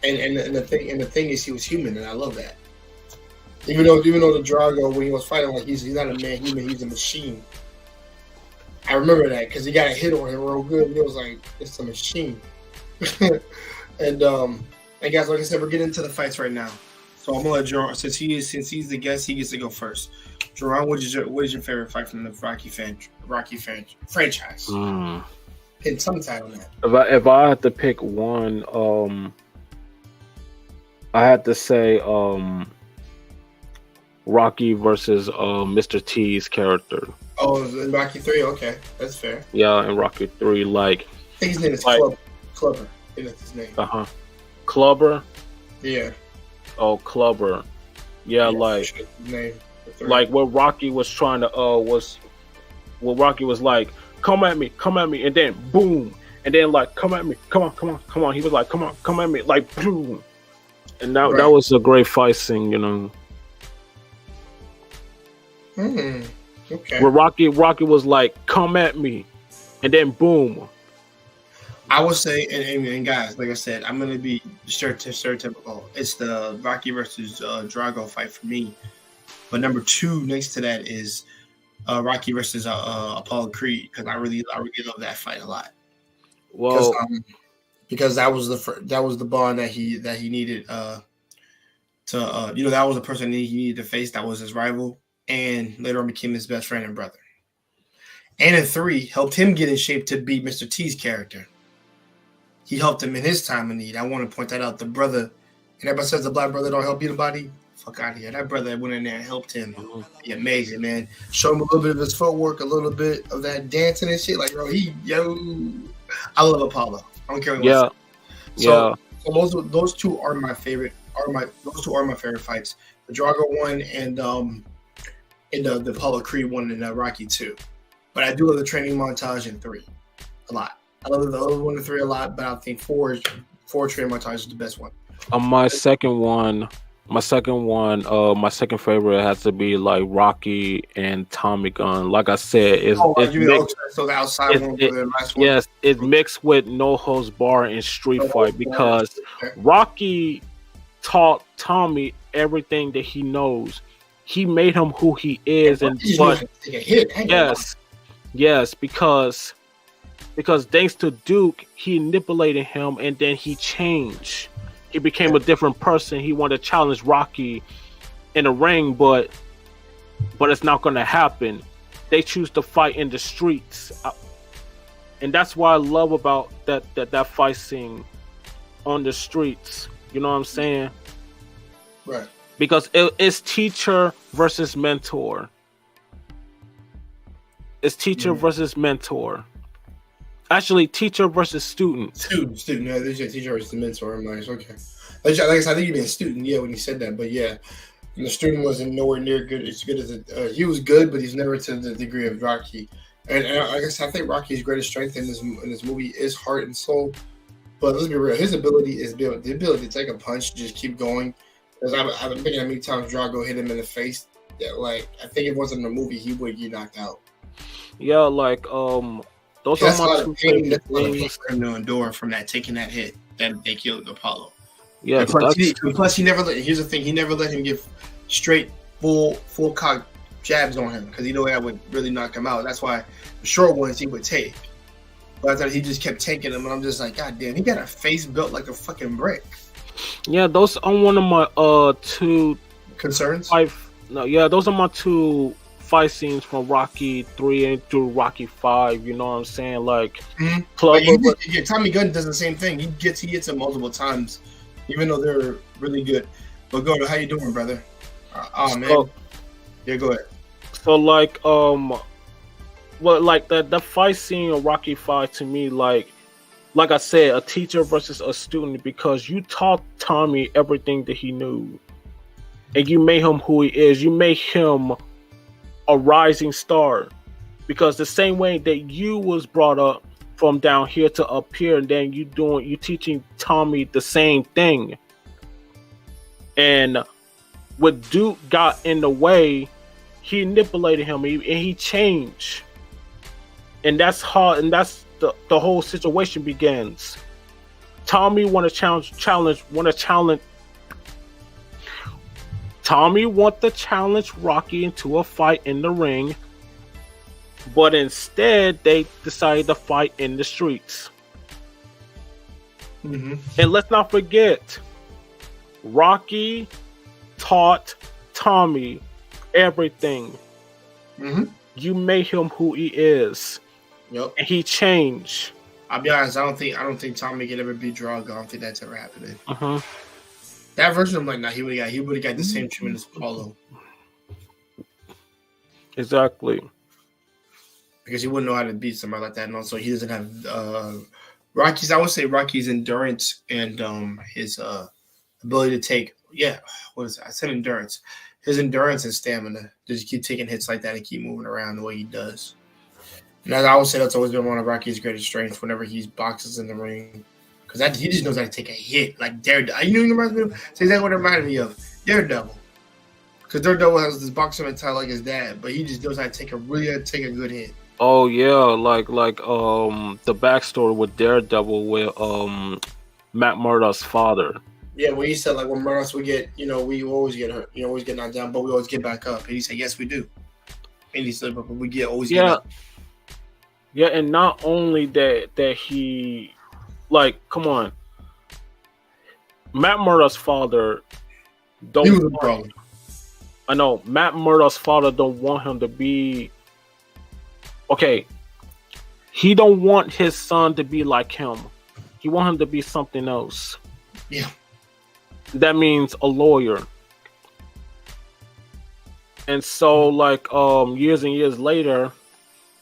And the thing is, he was human, and I love that. Even though the Drago, when he was fighting, like he's not a man human, he's a machine. I remember that because he got a hit on him real good, and it was like it's a machine. And guys, like I said, we're getting into the fights right now. So I'm gonna let Jerron, since he's the guest, he gets to go first. Jerron, what is your favorite fight from the Rocky franchise? Pin some title on that.
If I had to pick one, I had to say Rocky versus Mr. T's character.
Oh, in Rocky 3, okay, that's fair.
Yeah, in Rocky 3, like
I think his name is Clubber. That's his name.
Clubber.
Yeah.
Oh, Clubber. Yeah, like what Rocky was trying to what Rocky was like, come at me, and then boom, and then like come at me, come on. He was like, come at me, like boom, and that was a great fight scene, you know.
Okay.
Where Rocky was like, come at me, and then boom.
I would say, and guys, like I said, I'm gonna be stereotypical. It's the Rocky versus Drago fight for me. But number 2 next to that is Rocky versus Apollo Creed, because I really love that fight a lot.
Well,
because that was the bond that he needed that was the person he needed to face. That was his rival, and later on became his best friend and brother. And in 3, helped him get in shape to beat Mr. T's character. He helped him in his time of need. I want to point that out. The brother, and everybody says the black brother don't help you nobody. Fuck out of here. That brother that went in there and helped him. Be amazing, man. Showed him a little bit of his footwork, a little bit of that dancing and shit. Like, bro, I love Apollo. I don't care what he wants. So those two are my favorite. Those two are my favorite fights. The Drago one and the Apollo Creed one and Rocky 2. But I do love the training montage in 3 a lot. I love the other 1 and 3 a lot, but I think 4 training montage is the best one.
My second favorite has to be like Rocky and Tommy Gunn. Like I said, it's mixed,
so the outside one, the last one.
Yes, it's mixed with No Holds Barred and Street Fight because Rocky taught Tommy everything that he knows. He made him who he is, yes, because thanks to Duke, he manipulated him, and then he changed. He became a different person. He wanted to challenge Rocky in the ring, but it's not going to happen. They choose to fight in the streets, and that's what I love about that fight scene on the streets. You know what I'm saying?
Right.
Because it's teacher versus mentor. It's teacher versus mentor. Actually, teacher versus student.
Student. No, there's a teacher versus mentor. I'm nice. Okay. Like I said, I think you mean student. Yeah, when you said that, but yeah, and the student wasn't nowhere near good. As good as he was good, but he's never to the degree of Rocky. And like I said, I think Rocky's greatest strength in this movie is heart and soul. But let's be real, his ability is the ability to take a punch, just keep going. Because I've been thinking how many times Drago hit him in the face. That, like, I think if it wasn't a movie, he would get knocked out.
Yeah, like those are my two favorite things
to endure from that, taking that hit that they killed Apollo.
Yeah,
plus he never let. Here's the thing: he never let him give straight, full cock jabs on him because he knew that would really knock him out. That's why the short ones he would take. But I thought he just kept taking them, and I'm just like, God damn, he got a face built like a fucking brick.
Yeah, those are one of my two
concerns.
Those are my two fight scenes from Rocky 3 and through Rocky 5. You know what I'm saying? Like,
Tommy Gunn does the same thing. He hits him multiple times, even though they're really good. But go ahead, how you doing, brother? Man. Yeah, go ahead.
So like that fight scene of Rocky 5 to me, like I said, a teacher versus a student, because you taught Tommy everything that he knew, and you made him who he is. You made him a rising star, because the same way that you was brought up, from down here to up here, and then you teaching Tommy the same thing. And when Duke got in the way, he manipulated him, and he changed. And that's hard, and that's the whole situation begins. Tommy want to challenge. Tommy want to challenge Rocky into a fight in the ring, but instead they decided to fight in the streets.
Mm-hmm.
And let's not forget, Rocky taught Tommy everything.
Mm-hmm.
You made him who he is.
Yep.
And he changed.
I'll be honest. I don't think Tommy could ever beat Drago. I don't think that's ever happening.
Uh-huh.
That version, I'm like, nah, he would have got the same treatment as Paulo.
Exactly.
Because he wouldn't know how to beat somebody like that, and also he doesn't have Rocky's. I would say Rocky's endurance and his ability to take. Yeah, what is it? I said endurance. His endurance and stamina. Just keep taking hits like that and keep moving around the way he does. And I would say that's always been one of Rocky's greatest strengths whenever he boxes in the ring. Because he just knows how to take a hit. Like Daredevil. You know what reminds me of? Say exactly what it reminded me of. Daredevil. Because Daredevil has this boxing mentality like his dad, but he just knows how to take a good hit.
Oh yeah, like the backstory with Daredevil with Matt Murdock's father.
Yeah, when he said like when Murdoch would get, we always get hurt, always get knocked down, but we always get back up. And he said, yes, we do. And he said, but we always get up.
Yeah, and not only that he, like, come on, Matt Murdock's father
He was a problem.
I know Matt Murdock's father don't want him to be. Okay, he don't want his son to be like him. He want him to be something else.
Yeah.
That means a lawyer. And so, like, years and years later,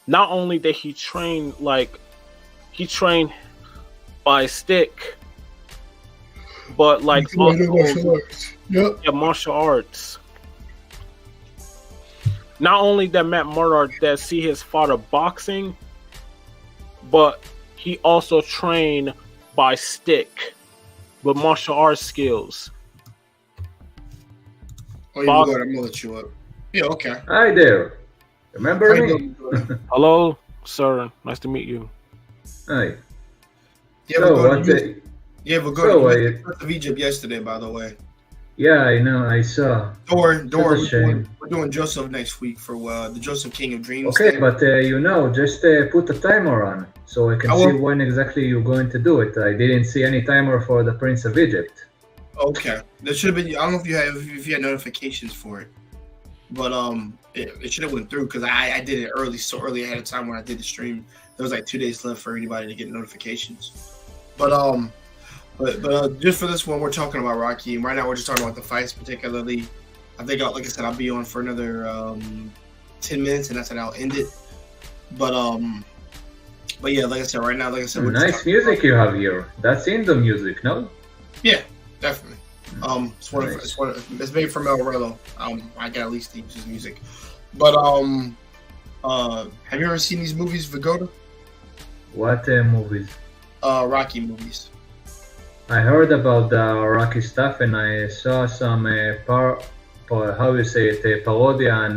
not only did he train, he trained by stick, but like martial arts. Not only that Matt Murdock that see his father boxing, but he also trained by stick with martial arts skills.
Oh, you're good. I'm gonna let you up. Yeah, okay.
Hi there. Remember me?
Hello, sir. Nice to meet you.
Hi.
Yeah, we're good. To Egypt yesterday, by the way.
Yeah, I know. I saw.
We're doing Joseph next week for the Joseph King of Dreams.
Okay,
thing.
but just put a timer on so I can see when exactly you're going to do it. I didn't see any timer for the Prince of Egypt.
Okay, there should have been. I don't know if you had notifications for it, but it should have went through because I did it early ahead of time when I did the stream. There was like 2 days left for anybody to get notifications, but just for this one, we're talking about Rocky, and right now we're just talking about the fights, particularly. I think, like I said, I'll be on for another 10 minutes, and that's when I'll end it. But yeah, like I said, right now, we're
nice music you have here. That's Indo music, no?
Yeah, definitely. It's made from El Rello. I got at least use his music. But have you ever seen these movies, Vigoda?
What movies?
Rocky movies.
I heard about the Rocky stuff, and I saw some parodia on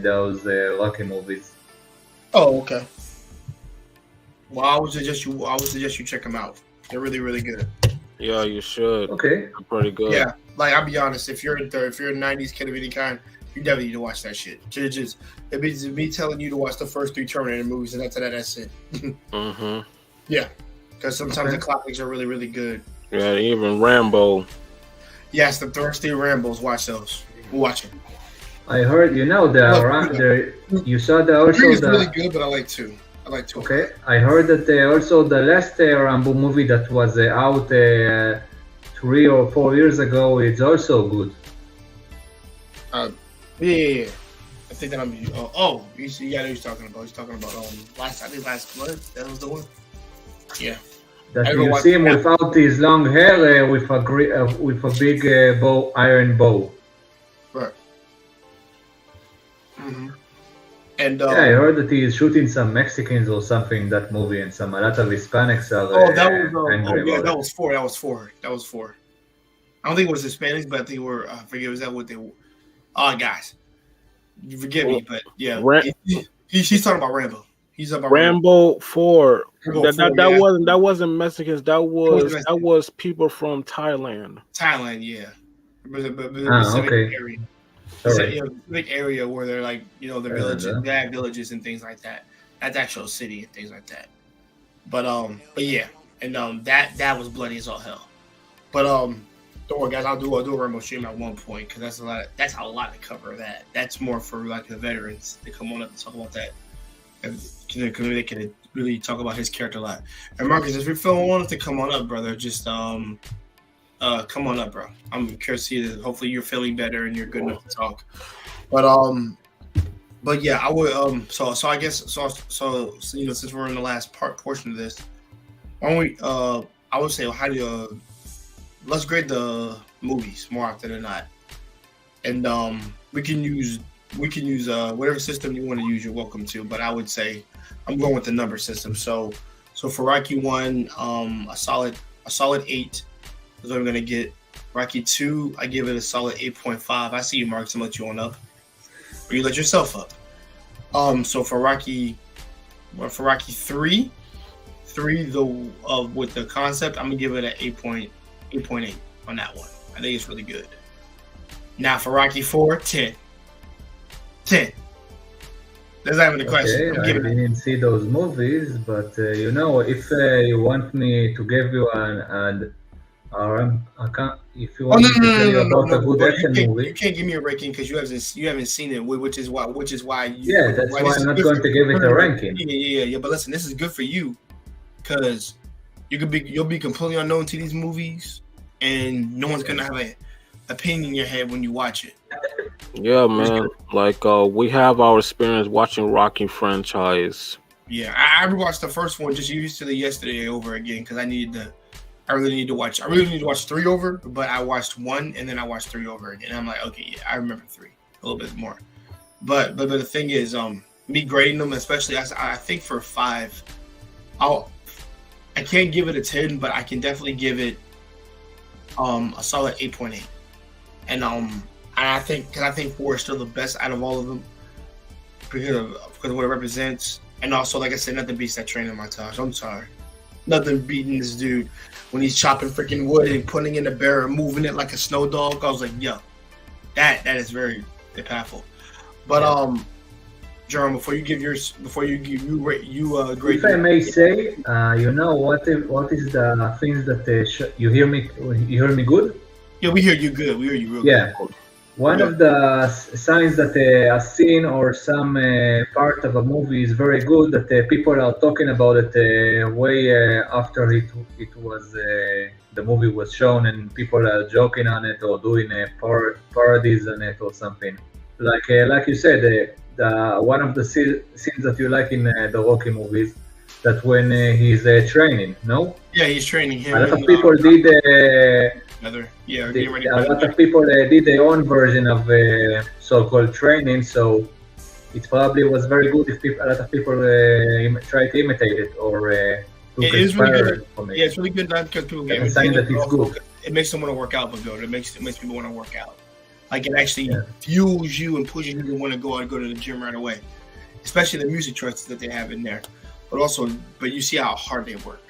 those Rocky movies.
Oh, okay. Well, I would suggest you check them out. They're really, really good.
Yeah, you should.
Okay,
they're pretty good.
Yeah, like I'll be honest, if you're a '90s kid of any kind, you definitely need to watch that shit. It means me telling you to watch the first 3 Terminator movies, and after that, that's it.
Mm-hmm.
Yeah, because sometimes the classics are really, really good.
Yeah, even Rambo.
Yes, the Thirsty Rambos. Watch those. Watch them.
I heard you saw
Three is really good, but I like 2.
Okay, I heard that also the last Rambo movie that was out 3 or 4 years ago is also good.
Yeah. I think that you know who he's talking about. He's talking about Last Blood. That was the one. Yeah.
That you see him without his long hair with a big iron bow.
Right. Mm-hmm. And
Yeah, I heard that he is shooting some Mexicans or something in that movie, and a lot of Hispanics are angry
yeah,
about
that
it.
was four. That was four. That was four. I don't think it was Hispanics, but I think we're I forget was that what they were. Guys, you forgive me, but yeah, he's talking about Rambo. He's talking about
Rambo 4.
Rambo 4,
That wasn't Mexicans. That was people from Thailand.
Thailand, yeah.
Okay.
Area.
Sorry.
Big area where they're like, the villages, they have villages and things like that. That's actual city and things like that. But yeah, and that was bloody as all hell. But don't worry, guys. I'll do a Rambo stream at one point because that's a lot. That's a lot to cover. That's more for like the veterans to come on up and talk about that. And they can really talk about his character a lot. And Marcus, if you feel wanted to come on up, brother, just come on up, bro. I'm curious to see that. Hopefully, you're feeling better and you're good enough to talk. But yeah, I would so I guess since we're in the last portion of this, why don't we I would say how do you let's grade the movies more often than not, and we can use whatever system you want to use. You're welcome to, but I would say I'm going with the number system. So for Rocky 1, a solid 8 is what I'm gonna get. Rocky 2, I give it a solid 8.5. I see you, Mark. So let you on up, or you let yourself up. So for Rocky 3 with the concept, I'm gonna give it an 8.8 on that one. I think it's really good. Now for Rocky 4, 10. There's not even a question.
Okay, I didn't see those movies, but if you want me to give you if you want me to tell you about a good action movie,
you can't give me a ranking because you haven't seen it, which is why.
That's why I'm not going to give it a ranking.
Yeah. But listen, this is good for you because you'll be completely unknown to these movies, and no one's gonna have an opinion in your head when you watch it.
Yeah, man. Like we have our experience watching Rocky franchise.
Yeah, I rewatched the first one just yesterday over again because I really need to watch 3 over, but I watched 1 and then I watched 3 over again. And I'm like, okay, yeah, I remember 3 a little bit more. But the thing is, me grading them, especially I think for 5, I can't give it a 10, but I can definitely give it a solid 8.8. And I think 4 is still the best out of all of them because of what it represents. And also, like I said, nothing beats that train in my tires. I'm sorry. Nothing beating this dude when he's chopping freaking wood and putting in the barrel and moving it like a snow dog. I was like, yo, that is very impactful. But Jerome, before you grade.
If I may say, what is the things that you hear me? You hear me good?
Yeah, we hear you good. We hear you real
good. One of the signs that a scene or some part of a movie is very good that people are talking about it way after it was the movie was shown and people are joking on it or doing parodies on it or something. Like you said, the one of the scenes that you like in the Rocky movies, that when he's training, no?
Yeah, he's training him.
A lot of people did. A lot of people did their own version of so-called training, so it probably was very good if a lot of people try to imitate it or
it is really good. Yeah, it's really good not because people get
saying that it's good.
It makes them want to work out, but good. It makes people want to work out. Like it actually fuels you and pushes you to want to go out and go to the gym right away. Especially the music choices that they have in there, but you see how hard they work.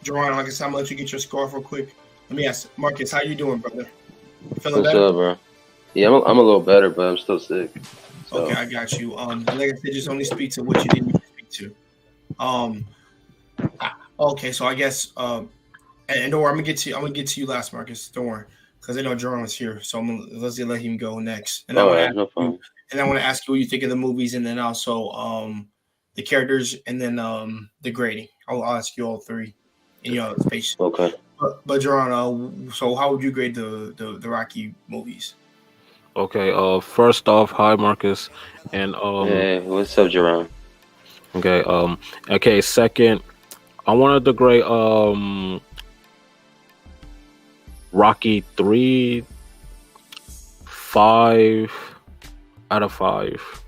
Jerron, like I said, I'm gonna let you get your score off real quick. Let me ask Marcus, how you doing, brother?
Feeling better? What's up, bro? Yeah, I'm a little better, but I'm still sick. So.
Okay, I got you. Like I said, just only speak to what you didn't need to speak to. Okay, so I guess and don't worry, I'm gonna get to you last, Marcus. Don't worry, because I know Jerron was here, so let's let him go next. And I want to ask you what you think of the movies, and then also the characters, and then the grading. I'll ask you all 3 in your space.
Okay.
But Jerron, so how would you grade the Rocky movies?
Okay. First off, hi Marcus, and
hey, what's up, Jerron?
Okay. Okay. Second, I wanted to grade Rocky 3, 5, out of 5.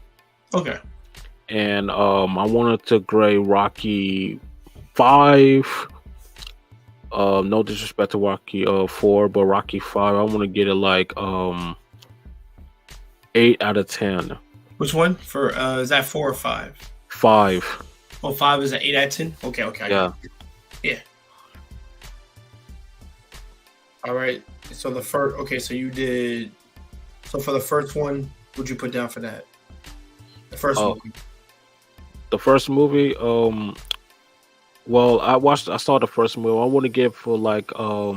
Okay.
And I wanted to grade Rocky 5. No disrespect to Rocky 4, but Rocky 5, I want to get it like 8 out of 10.
Which one? For is that 4 or 5?
5.
Oh, 5 is an 8 out of 10? Okay.
Yeah.
Yeah. All right. So the first, okay, so you did, so for the first one, what'd you put down for that? The first movie.
The first movie, well, I saw the first movie. I want to give for like, I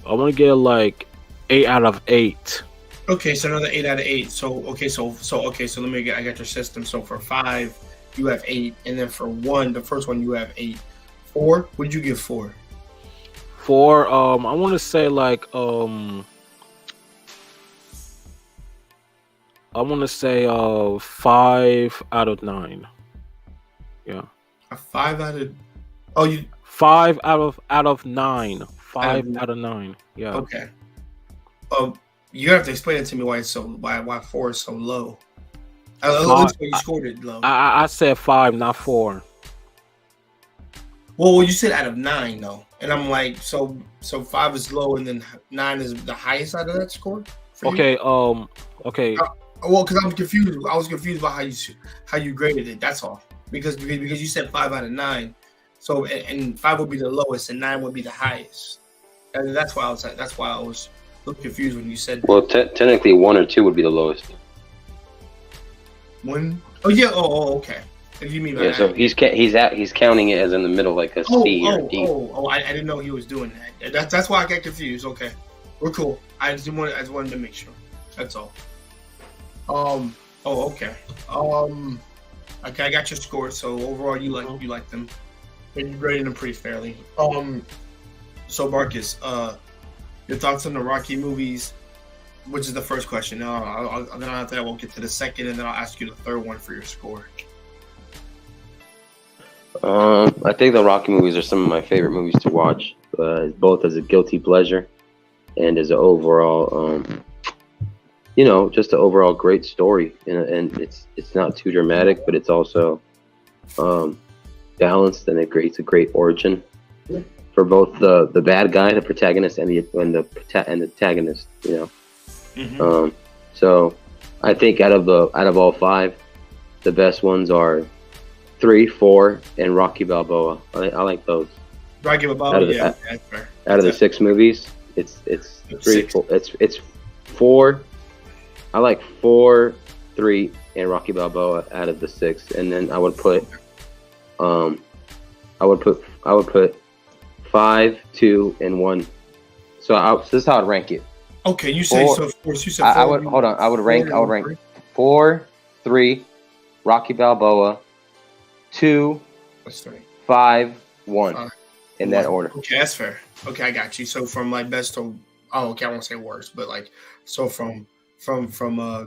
want to get like 8 out of 8.
Okay, so another 8 out of 8. So let me get, I got your system. So for 5, you have 8, and then for 1, the first one, you have 8. 4, what did you give 4?
4, I want to say like, I want to say 5 out of 9. Yeah.
A 5 out of, oh, you
5 out of 9. 5 out of 9. Yeah.
Okay. You have to explain it to me why it's so why 4 is so low. Looks like you scored it low.
I said 5, not 4.
Well, you said out of 9 though, and I'm like, so 5 is low, and then 9 is the highest out of that score.
Okay. Okay.
Well, because I'm confused. I was confused about how you graded it. That's all. Because you said 5 out of 9, so and 5 would be the lowest, and 9 would be the highest. And that's why I was a little confused when you said.
Well, technically 1 or 2 would be the lowest.
1? Oh yeah. Oh, okay. What do you mean by that?
So he's counting it as in the middle, like a C or D.
I didn't know he was doing that. That's why I got confused. Okay, we're cool. I just wanted to make sure. That's all. Okay. Okay, I got your score. So overall, you like them, and you graded them pretty fairly. So Marcus, your thoughts on the Rocky movies, which is the first question. Then after that, we'll get to the second, and then I'll ask you the third one for your score.
I think the Rocky movies are some of my favorite movies to watch, both as a guilty pleasure and as an overall, just an overall great story. And it's not too dramatic, but it's also balanced, and it creates a great origin for both the bad guy, the protagonist, and the antagonist.
Mm-hmm.
So I think out of all 5, the best ones are 3, 4, and Rocky Balboa. I like those.
Rocky Balboa, yeah.
Out of the 6 movies, it's 3, 4. It's 4. I like 4, 3, and Rocky Balboa out of the 6, and then I would put 5, 2, and 1. So this is how I'd rank it.
Okay, you say 4, so. You said 4.
I would hold on. I would rank 4, 3, Rocky Balboa, 2, 5, 1, in that order.
Okay, that's fair. Okay, I got you. So from like best to, okay, I won't say worst, but like, so from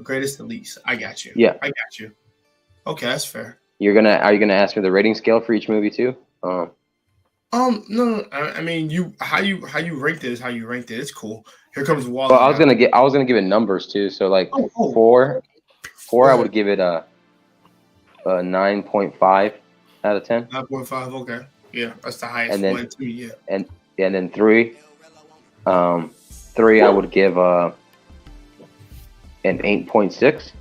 greatest to least. I got you.
Yeah,
I got you. Okay, that's fair.
Are you gonna ask me the rating scale for each movie too?
No. I mean, how you ranked it is how you ranked it. It's cool. Here comes Wally.
Well, I was gonna give it numbers too. So like 4, I would give it a 9.5 out of 10.
9.5. Okay. Yeah, that's the highest one too. Yeah.
And then 3, I would give an 8.6.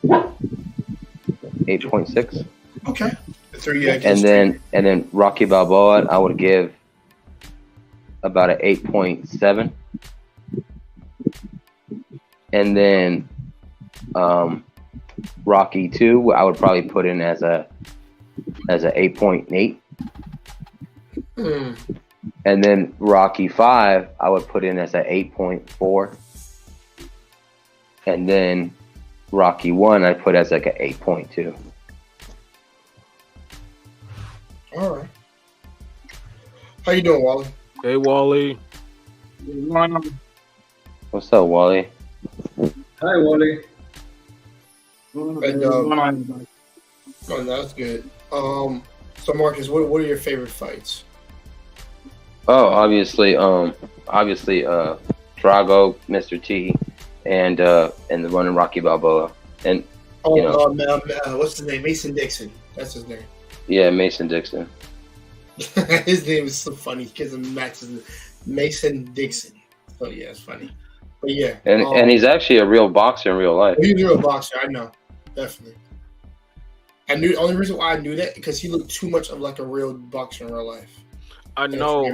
8.6.
Okay. 3,
and then Rocky Balboa, I would give about an 8.7. And then Rocky 2, I would probably put in as a 8.8. And then Rocky 5, I would put in as a 8.4. And then Rocky 1, I put as like a 8.2.
All right. How you doing, Wally?
Hey, Wally.
What's up, Wally?
Hi, Wally.
And, oh, that's good. So Marcus, what are your favorite fights?
Oh, obviously, Drago, Mr. T, and the one in Rocky Balboa, and you know,
what's his name? Mason Dixon. That's his name.
yeah, Mason Dixon.
His name is so funny because it matches Mason Dixon. So yeah, it's funny. But yeah,
And he's actually a real boxer in real life.
He's a real boxer. I know, definitely. I knew the only reason why I knew that because he looked too much of like a real boxer in real life.
I know.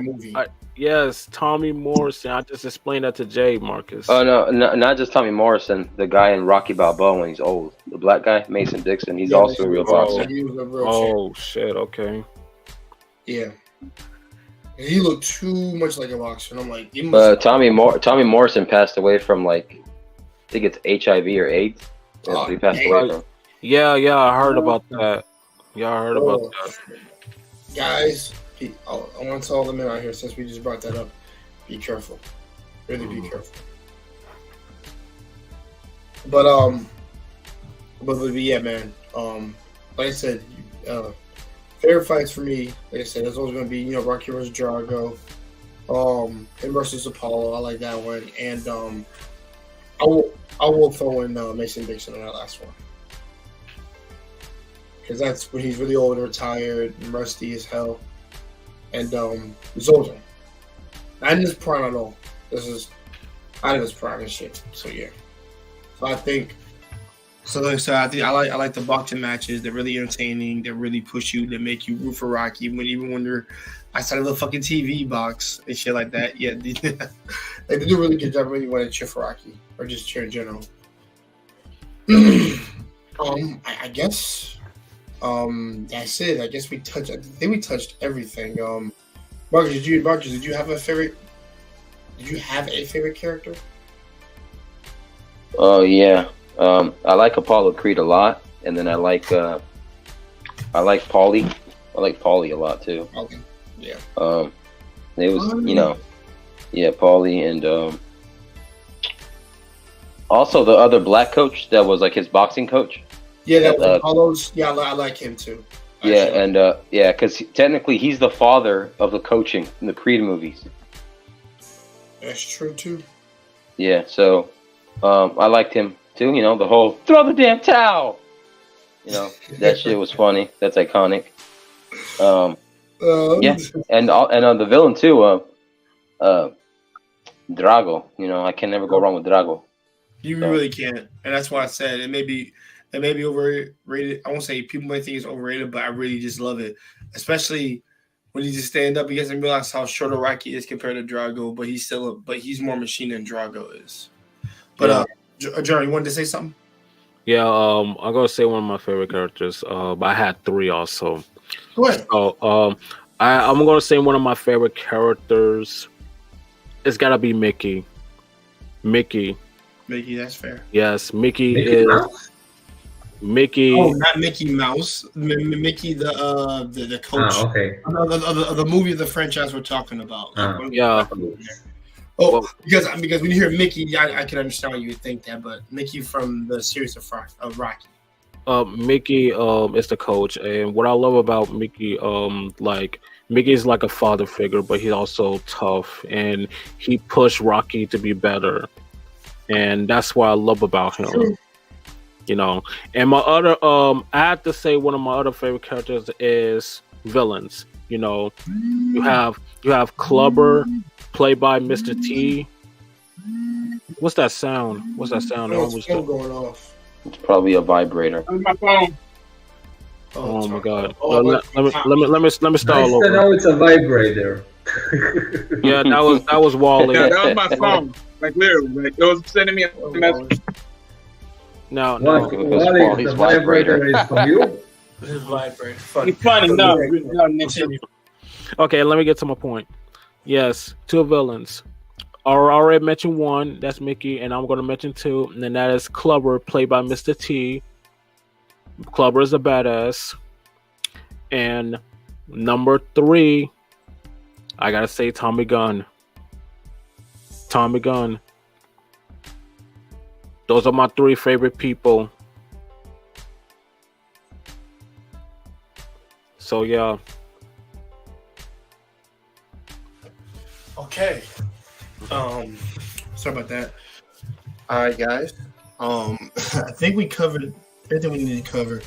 Yes, Tommy Morrison. I just explained that to Jay, Marcus.
Oh no, not just Tommy Morrison. The guy in Rocky Balboa when he's old, the black guy, Mason Dixon. He's also a real boxer.
He was a real
shit. Okay.
Yeah. He looked too much like a boxer, and I'm like,
Tommy Morrison passed away from like, I think it's HIV or AIDS. That's what he passed away from.
Yeah, I heard about that. Yeah, I heard about that.
Guys, I want to tell the men out here, since we just brought that up, be careful. Really be careful. But yeah, man. Like I said, favorite fights for me, like I said, there's always going to be, Rocky versus Drago, him versus Apollo. I like that one, and I will throw in Mason Dixon on that last one, because that's when he's really old and retired and rusty as hell, and he's older. Not in his prime at all. This is out of his prime and shit. So yeah, so I think. So I think I like the boxing matches. They're really entertaining. They really push you. They make you root for Rocky even when you're outside of the fucking TV box and shit like that. Yeah, they do a really good job when you want to cheer for Rocky or just cheer in general. I guess that's it. I guess I think we touched everything. Marcus, did you have a favorite? Did you have a favorite character?
Oh yeah. I like Apollo Creed a lot, and then I like Paulie. I like Paulie a lot too.
Okay. Yeah.
It was Paulie, and also the other black coach that was like his boxing coach.
Yeah, that was Apollo's. Yeah, I like him too.
Actually. Yeah, and because technically he's the father of the coaching in the Creed movies.
That's true too.
Yeah, so I liked him too. The whole throw the damn towel. That shit was funny. That's iconic. Yeah, and the villain too. Drago. I can never go wrong with Drago.
You really can't, and that's why I said it may be overrated. I won't say people might think it's overrated, but I really just love it, especially when you just stand up against and realize how short Rocky is compared to Drago, but he's more machine than Drago is. But Jerry, you wanted to say something?
Yeah, I'm gonna say one of my favorite characters. I had three also.
Go ahead.
So, I'm gonna say one of my favorite characters. It's gotta be Mickey. Mickey, that's fair. Yes, Mickey is. Mouse? Mickey.
Oh, not Mickey Mouse. Mickey, the coach.
Oh, okay.
The movie of the franchise we're talking about.
Yeah.
Oh, because when you hear Mickey, I can understand why you would think that, but Mickey from the series of Rocky.
Mickey is the coach, and what I love about Mickey, Mickey is like a father figure, but he's also tough, and he pushed Rocky to be better, and that's what I love about him. And my other, I have to say one of my other favorite characters is villains. You have Clubber, played by Mr. T. What's that sound?
It's going off.
It's probably a vibrator.
On my phone.
Oh my god! Let me start all over.
No, it's a vibrator.
Yeah, that was Wally.
Yeah, that was my phone. Like literally, it was sending me a message.
No.
Wally, the vibrator is from you.
This is vibrator.
It's funny. No.
Okay, let me get to my point. Yes, two villains. I already mentioned one, that's Mickey, and I'm going to mention two, and then that is Clubber, played by Mr. T. Clubber is a badass. And number 3, I got to say Tommy Gunn. Tommy Gunn. Those are my 3 favorite people. So, yeah.
Okay. Sorry about that. All right, guys. I think we covered everything we needed to cover.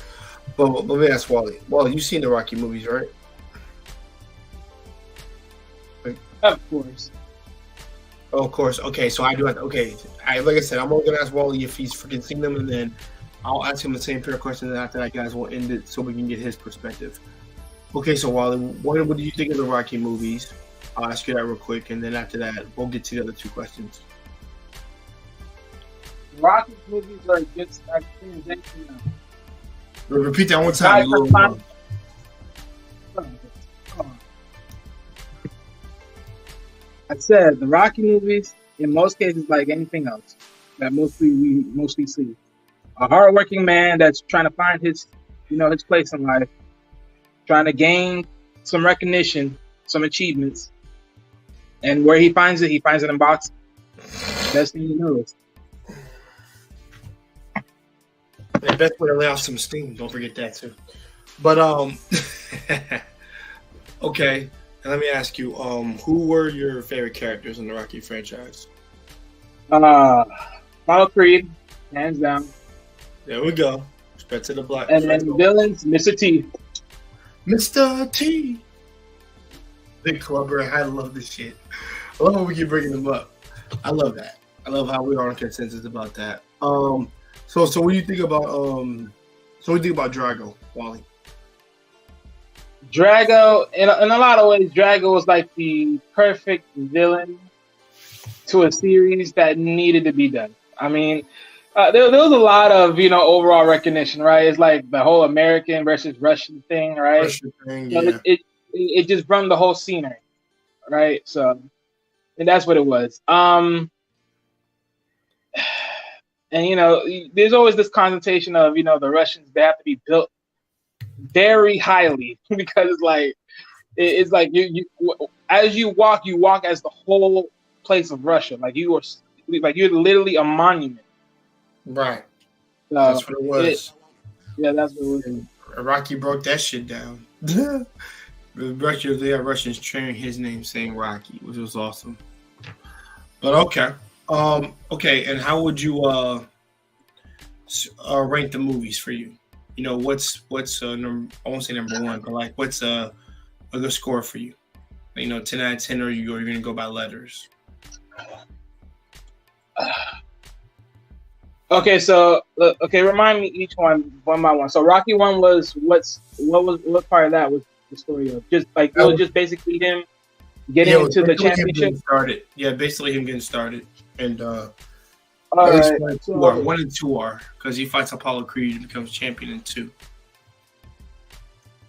But let me ask Wally. Wally, you've seen the Rocky movies, right?
Of course.
Oh, of course. Okay, so I do have. Okay, like I said, I'm only gonna ask Wally if he's freaking seen them, and then I'll ask him the same pair of questions. And after that, guys, we'll end it so we can get his perspective. Okay, so Wally, what do you think of the Rocky movies? I'll ask you that real quick, and then after that, we'll get to the other two questions.
Rocky movies are just like
Repeat that one time.
I said the Rocky movies, in most cases, like anything else that we mostly see, a hardworking man that's trying to find his place in life, trying to gain some recognition, some achievements, and where he finds it in boxing. Best thing he knows.
The best way to lay off some steam. Don't forget that too. But okay. And let me ask you, who were your favorite characters in the Rocky franchise?
Apollo Creed, hands down.
There we go. Respect to the black.
And then villains, Mr. T.
Mr. T. Big clubber. I love this shit. I love how we keep bringing them up. I love that. I love how we are on consensus about that. So what do you think about Drago, Wally?
Drago, in a lot of ways, Drago was like the perfect villain to a series that needed to be done. I mean, there was a lot of overall recognition, right? It's like the whole American versus Russian thing, right?
Russian thing, yeah.
It just brought the whole scenery, right? So, and that's what it was. And there's always this connotation of the Russians, they have to be built very highly because it's like you as you walk as the whole place of Russia, like you're literally a monument.
Right.
So
that's what it was.
That's what it was.
And Rocky broke that shit down. Russians cheering his name, saying Rocky, which was awesome. But okay. Okay, and how would you rank the movies for you? What's I won't say number one, but like what's a good score for you? 10 out of 10, or you're gonna go by letters?
Okay, so remind me each one by one. So Rocky 1 was what part of that was the story of? Just like it was just basically him getting into the championship.
Basically him getting started. And
all right.
1 and 2 are because he fights Apollo Creed and becomes champion in 2.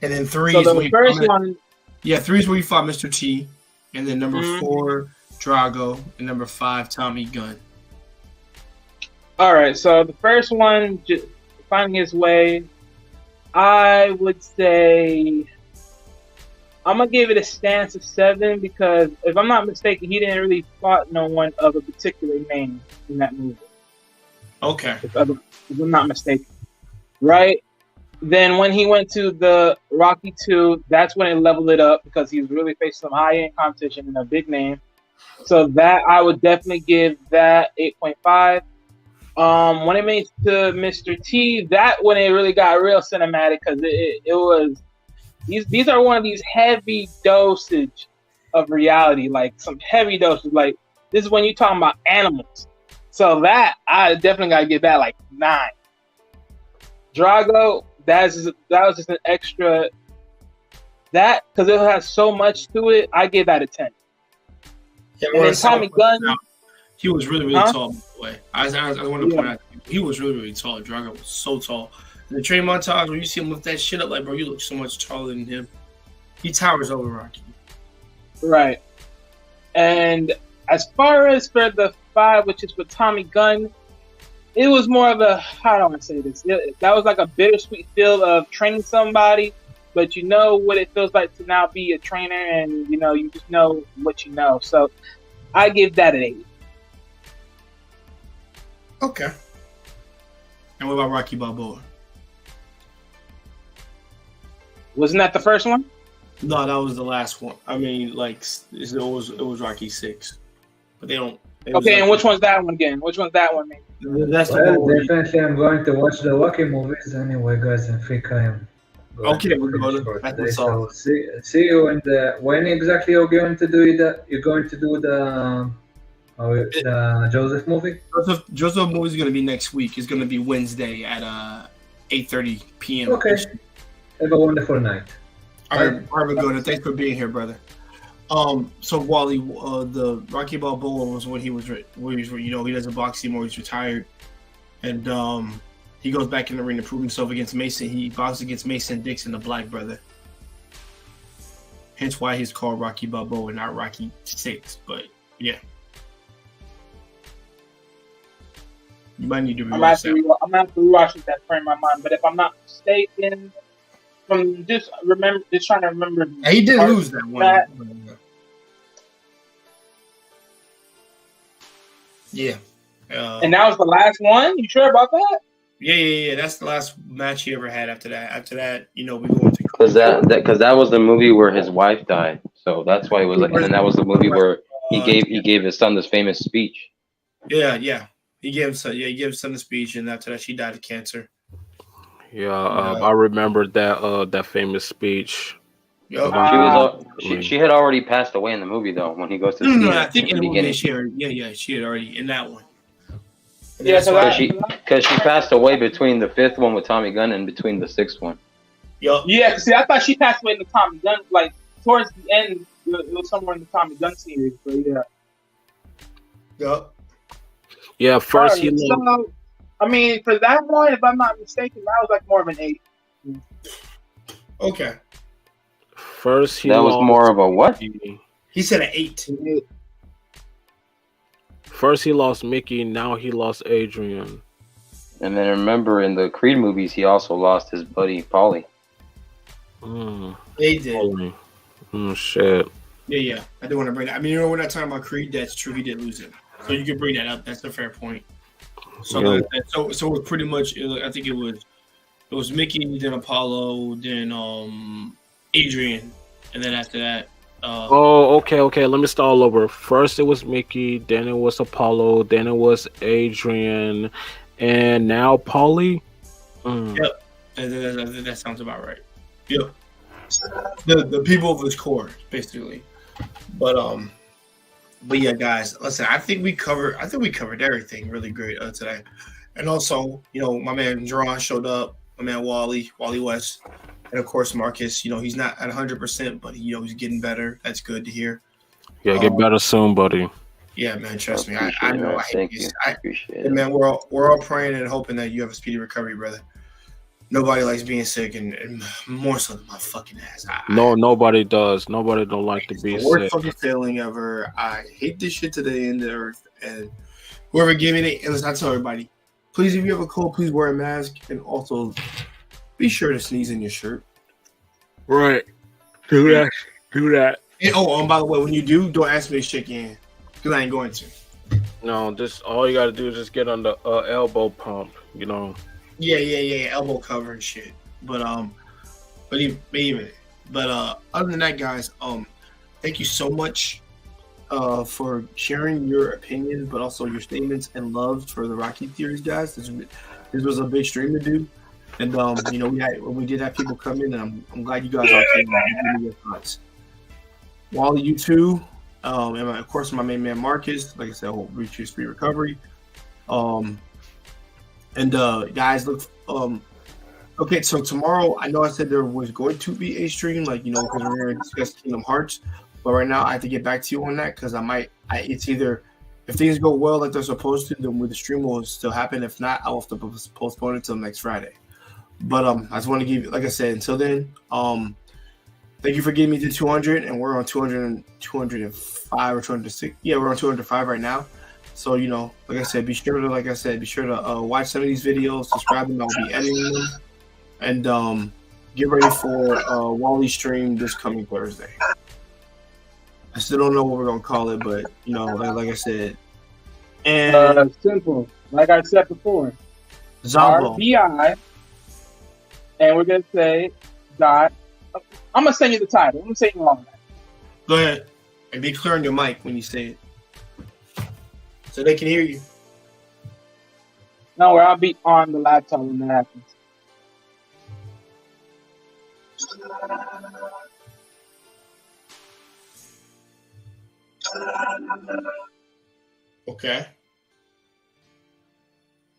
And then 3
so
is
the first one.
Yeah, 3 is where you fought Mr. T, and then number 4 Drago, and number 5 Tommy Gunn.
All right, so the first one, just finding his way, I would say I'm gonna give it a stance of 7 because if I'm not mistaken, he didn't really fought no one of a particular name in that movie.
Okay.
If I'm not mistaken, right? Then when he went to the Rocky 2, that's when it leveled it up because he was really facing some high-end competition and a big name. So that I would definitely give that 8.5. When it made to Mr. T, that when it really got real cinematic because it was. These are one of these heavy dosage of reality, like some heavy dosage. Like this is when you're talking about animals. So that I definitely gotta give that like 9. Drago, that was just an extra. That because it has so much to it, I give that a 10.
Yeah,
and then Tommy Gunn,
he was really tall. By the way, I want to point out he was really tall. Drago was so tall. The train montage, when you see him lift that shit up, like, bro, you look so much taller than him. He towers over Rocky.
Right. And as far as for the 5, which is with Tommy Gunn, it was more of a, how do I want to say this? That was like a bittersweet feel of training somebody, but you know what it feels like to now be a trainer and, you just know what you know. So I give that an 8.
Okay. And what about Rocky Balboa?
Wasn't that the first one?
No, that was the last one. I mean, like it was Rocky 6, but they don't
Okay, and which one's that one again? Which one's that one?
That's the one.
Definitely, I'm going to watch the Rocky movies anyway, guys. I think I am.
Okay, we're going to.
So see you in the. When exactly you're going to do it? You're going to do the Joseph movie?
Joseph movie is going to be next week. It's going to be Wednesday at 8:30 p.m.
Okay. Have a wonderful night.
All right, Marvin, thanks for being here, brother. So Wally, the Rocky Balboa was when he was, he doesn't box anymore. He's retired, and he goes back in the ring to prove himself against Mason. He boxes against Mason Dixon, the Black brother. Hence why he's called Rocky Balboa, not Rocky 6. But yeah, you might need to rewatch that.
I'm gonna have to rewatch it that frame in my mind. But if I'm not mistaken, from just trying to remember.
He did lose that one. Yeah.
And that was the last one? You sure about that?
Yeah. That's the last match he ever had after that. After that, we go into
because that was the movie where his wife died. So that's why it was like, and then that was the movie where he gave his son this famous speech.
Yeah. He gave his son the speech, and after that she died of cancer.
Yeah, I remember that famous speech.
Yep.
She had already passed away in the movie though when he goes to
no, I think in the beginning she had already in that one.
Yeah,
because she passed away between the 5th one with Tommy Gunn and between the 6th one.
Yep.
Yeah, see, I thought she passed away in the Tommy Gunn, like towards the end. It was somewhere in the Tommy Gunn series, but yeah.
Yep.
Yeah, first
for that one, if I'm not mistaken, that was like more of an 8.
Okay.
First,
that was more of a what?
He said an 8.
First, he lost Mickey. Now he lost Adrian.
And then remember, in the Creed movies, he also lost his buddy Paulie.
They did.
Shit.
Yeah. I do want to bring that. I mean, we're not talking about Creed. That's true. He did lose it, so you can bring that up. That's a fair point. So, so it was pretty much. I think it was Mickey, then Apollo, then Adrian, and then after that.
Okay. Let me start all over. First it was Mickey, then it was Apollo, then it was Adrian, and now Paulie.
Yep, that sounds about right. Yep, the people of his core, basically. But yeah, guys, listen. I think we covered everything really great today, and also, my man Jerron showed up. My man Wally West. And of course, Marcus, he's not at 100%, but he's getting better. That's good to hear.
Yeah, get better soon, buddy.
Yeah, man, trust me. I know. I appreciate it.
And
man, we're all praying and hoping that you have a speedy recovery, brother. Nobody likes being sick, and more so than my fucking ass.
Nobody does. Nobody don't like to be sick.
Worst fucking feeling ever. I hate this shit to the end of the earth. And whoever gave me it, and listen, I tell everybody, please, if you have a cold, please wear a mask, and also be sure to sneeze in your shirt.
Right. Do that.
And, by the way, when you do, don't ask me to shake your hand, because I ain't going to.
No, just all you got to do is just get on the elbow pump,
Yeah, elbow cover and shit. But other than that, guys, thank you so much for sharing your opinions, but also your statements and love for the Rocky theories, guys. This was a big stream to do. And we did have people come in, and I'm glad you guys all came and gave me your thoughts. Wally, you too, and of course my main man Marcus. Like I said, hope reach your speed recovery. Guys, look. Okay, so tomorrow I know I said there was going to be a stream, because we're going to discuss Kingdom Hearts. But right now I have to get back to you on that because it's either if things go well like they're supposed to, then the stream will still happen. If not, I'll have to postpone it until next Friday. But I just want to give you, like I said, until then, thank you for getting me to 200, and we're on 205 or 206. Yeah, we're on 205 right now. So, like I said, be sure to watch some of these videos, subscribe them. I'll be editing them, and get ready for Wally's stream this coming Thursday. I still don't know what we're gonna call it, but like I said, and
simple, like I said before,
Zombo.
RBI. And we're going to say dot. I'm going to send you the title. I'm going to say it wrong.
Go ahead. And be clear on your mic when you say it. so they can hear you.
No, I'll be on the laptop when that happens.
Okay.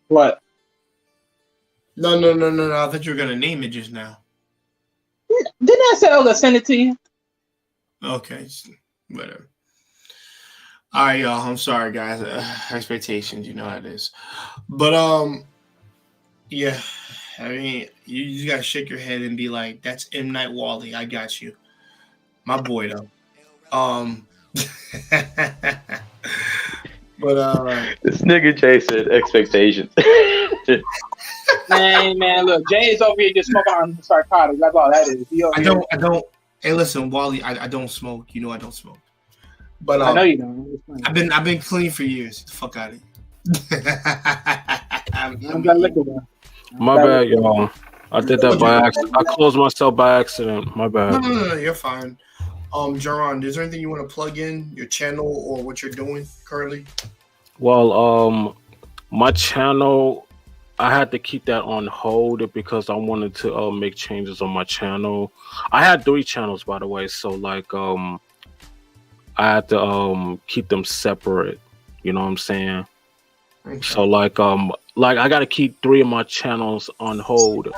What?
No. I thought you were gonna name it just now.
Didn't I say I was gonna send it to you?
Okay, whatever. All right, y'all. I'm sorry, guys. Expectations, you know how it is. But yeah. I mean, you just gotta shake your head and be like, "That's M. Night Wally. I got you, my boy." Though. But
this nigga Jay said expectations.
Man, look, Jay's over here just smoking on narcotics. That's all that is.
I don't. Hey, listen, Wally. I don't smoke. You know I don't smoke. But
I know you don't.
I've been clean for years. Get the fuck out of here.
I'm gonna look at that.
My bad, y'all. I did that by accident. I closed myself by accident. My bad.
No, you're fine. Jaron, is there anything you want to plug in your channel or what you're doing currently?
Well, my channel, I had to keep that on hold because I wanted to make changes on my channel. I had 3 channels, by the way, so like I had to keep them separate. You know what I'm saying? Okay. So like I got to keep 3 of my channels on hold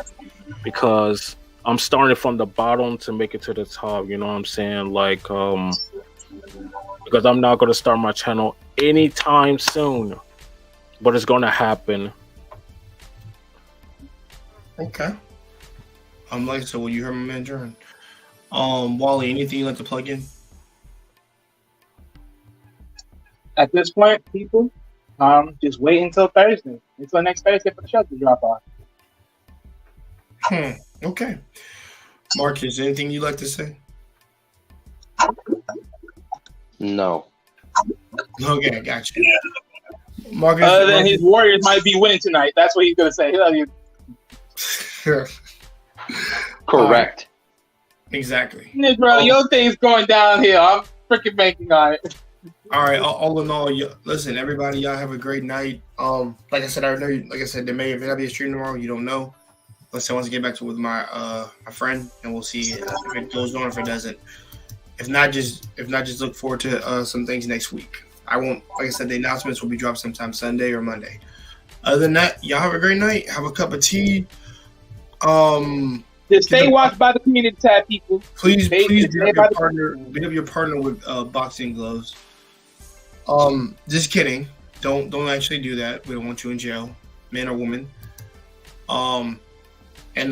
because I'm starting from the bottom to make it to the top. You know what I'm saying? Like because I'm not gonna start my channel anytime soon, but it's gonna happen.
Okay. Like I said, well, you heard my man Jaron. Wally, anything you'd like to plug in?
At this point, people, just wait until Thursday. Until next Thursday for the show to drop off.
Okay. Marcus, anything you'd like to say?
No.
Okay, gotcha. Marcus,
Other than his Warriors might be winning tonight. That's what he's gonna say.
Correct.
Exactly.
Bro, your thing's going downhill. I'm freaking banking on it.
All right. All in all, listen, everybody, y'all have a great night. Like I said, there may or may not be a stream tomorrow. You don't know. Let's say once I get back to with my friend, and we'll see if it goes on, if it doesn't. If not, just look forward to some things next week. I won't. Like I said, the announcements will be dropped sometime Sunday or Monday. Other than that, y'all have a great night. Have a cup of tea.
Just stay watched by the community tab, people.
Please beat up your partner with boxing gloves. Just kidding. Don't actually do that. We don't want you in jail, man or woman. And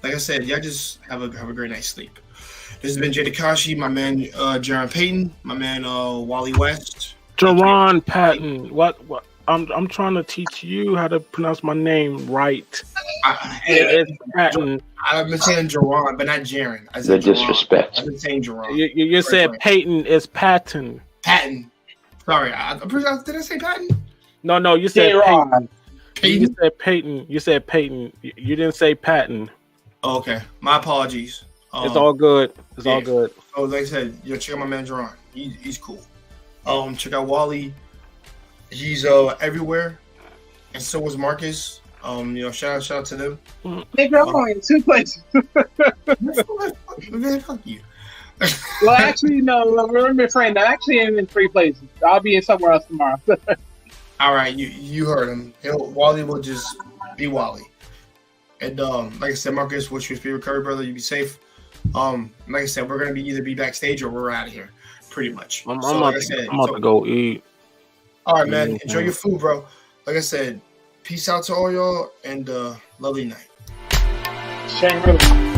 like I said, y'all just have a great night's sleep. This has been Jay Takashi, my man Jaron Payton, my man Wally West.
Jaron Patton. What? I'm trying to teach you how to pronounce my name right. It's Patton.
I've been saying Jaron, but not Jaron. I
said the disrespect.
I've been saying Jaron.
You said Payton. It's Patton.
Patton. Sorry, did I say Patton?
No, you said Payton.
Payton?
You said Payton. You said Payton. You didn't say Patton.
Oh, okay, my apologies.
It's all good. It's all good.
So, like I said, check out my man Jaron. He's cool. Check out Wally. He's everywhere, and so was Marcus. Shout out to them.
Nigga, I'm going in 2 places.
Man, fuck you.
Well, actually, no. Remember, friend. I actually am in 3 places. I'll be in somewhere else tomorrow.
All right, you heard him. Wally will just be Wally. And like I said, Marcus, what's your favorite recovery, brother? You be safe. Like I said, we're gonna either be backstage or we're out of here, pretty much.
I'm about to go eat.
All right, man. Enjoy your food, bro. Like I said, peace out to all y'all and lovely night.
Shane, really.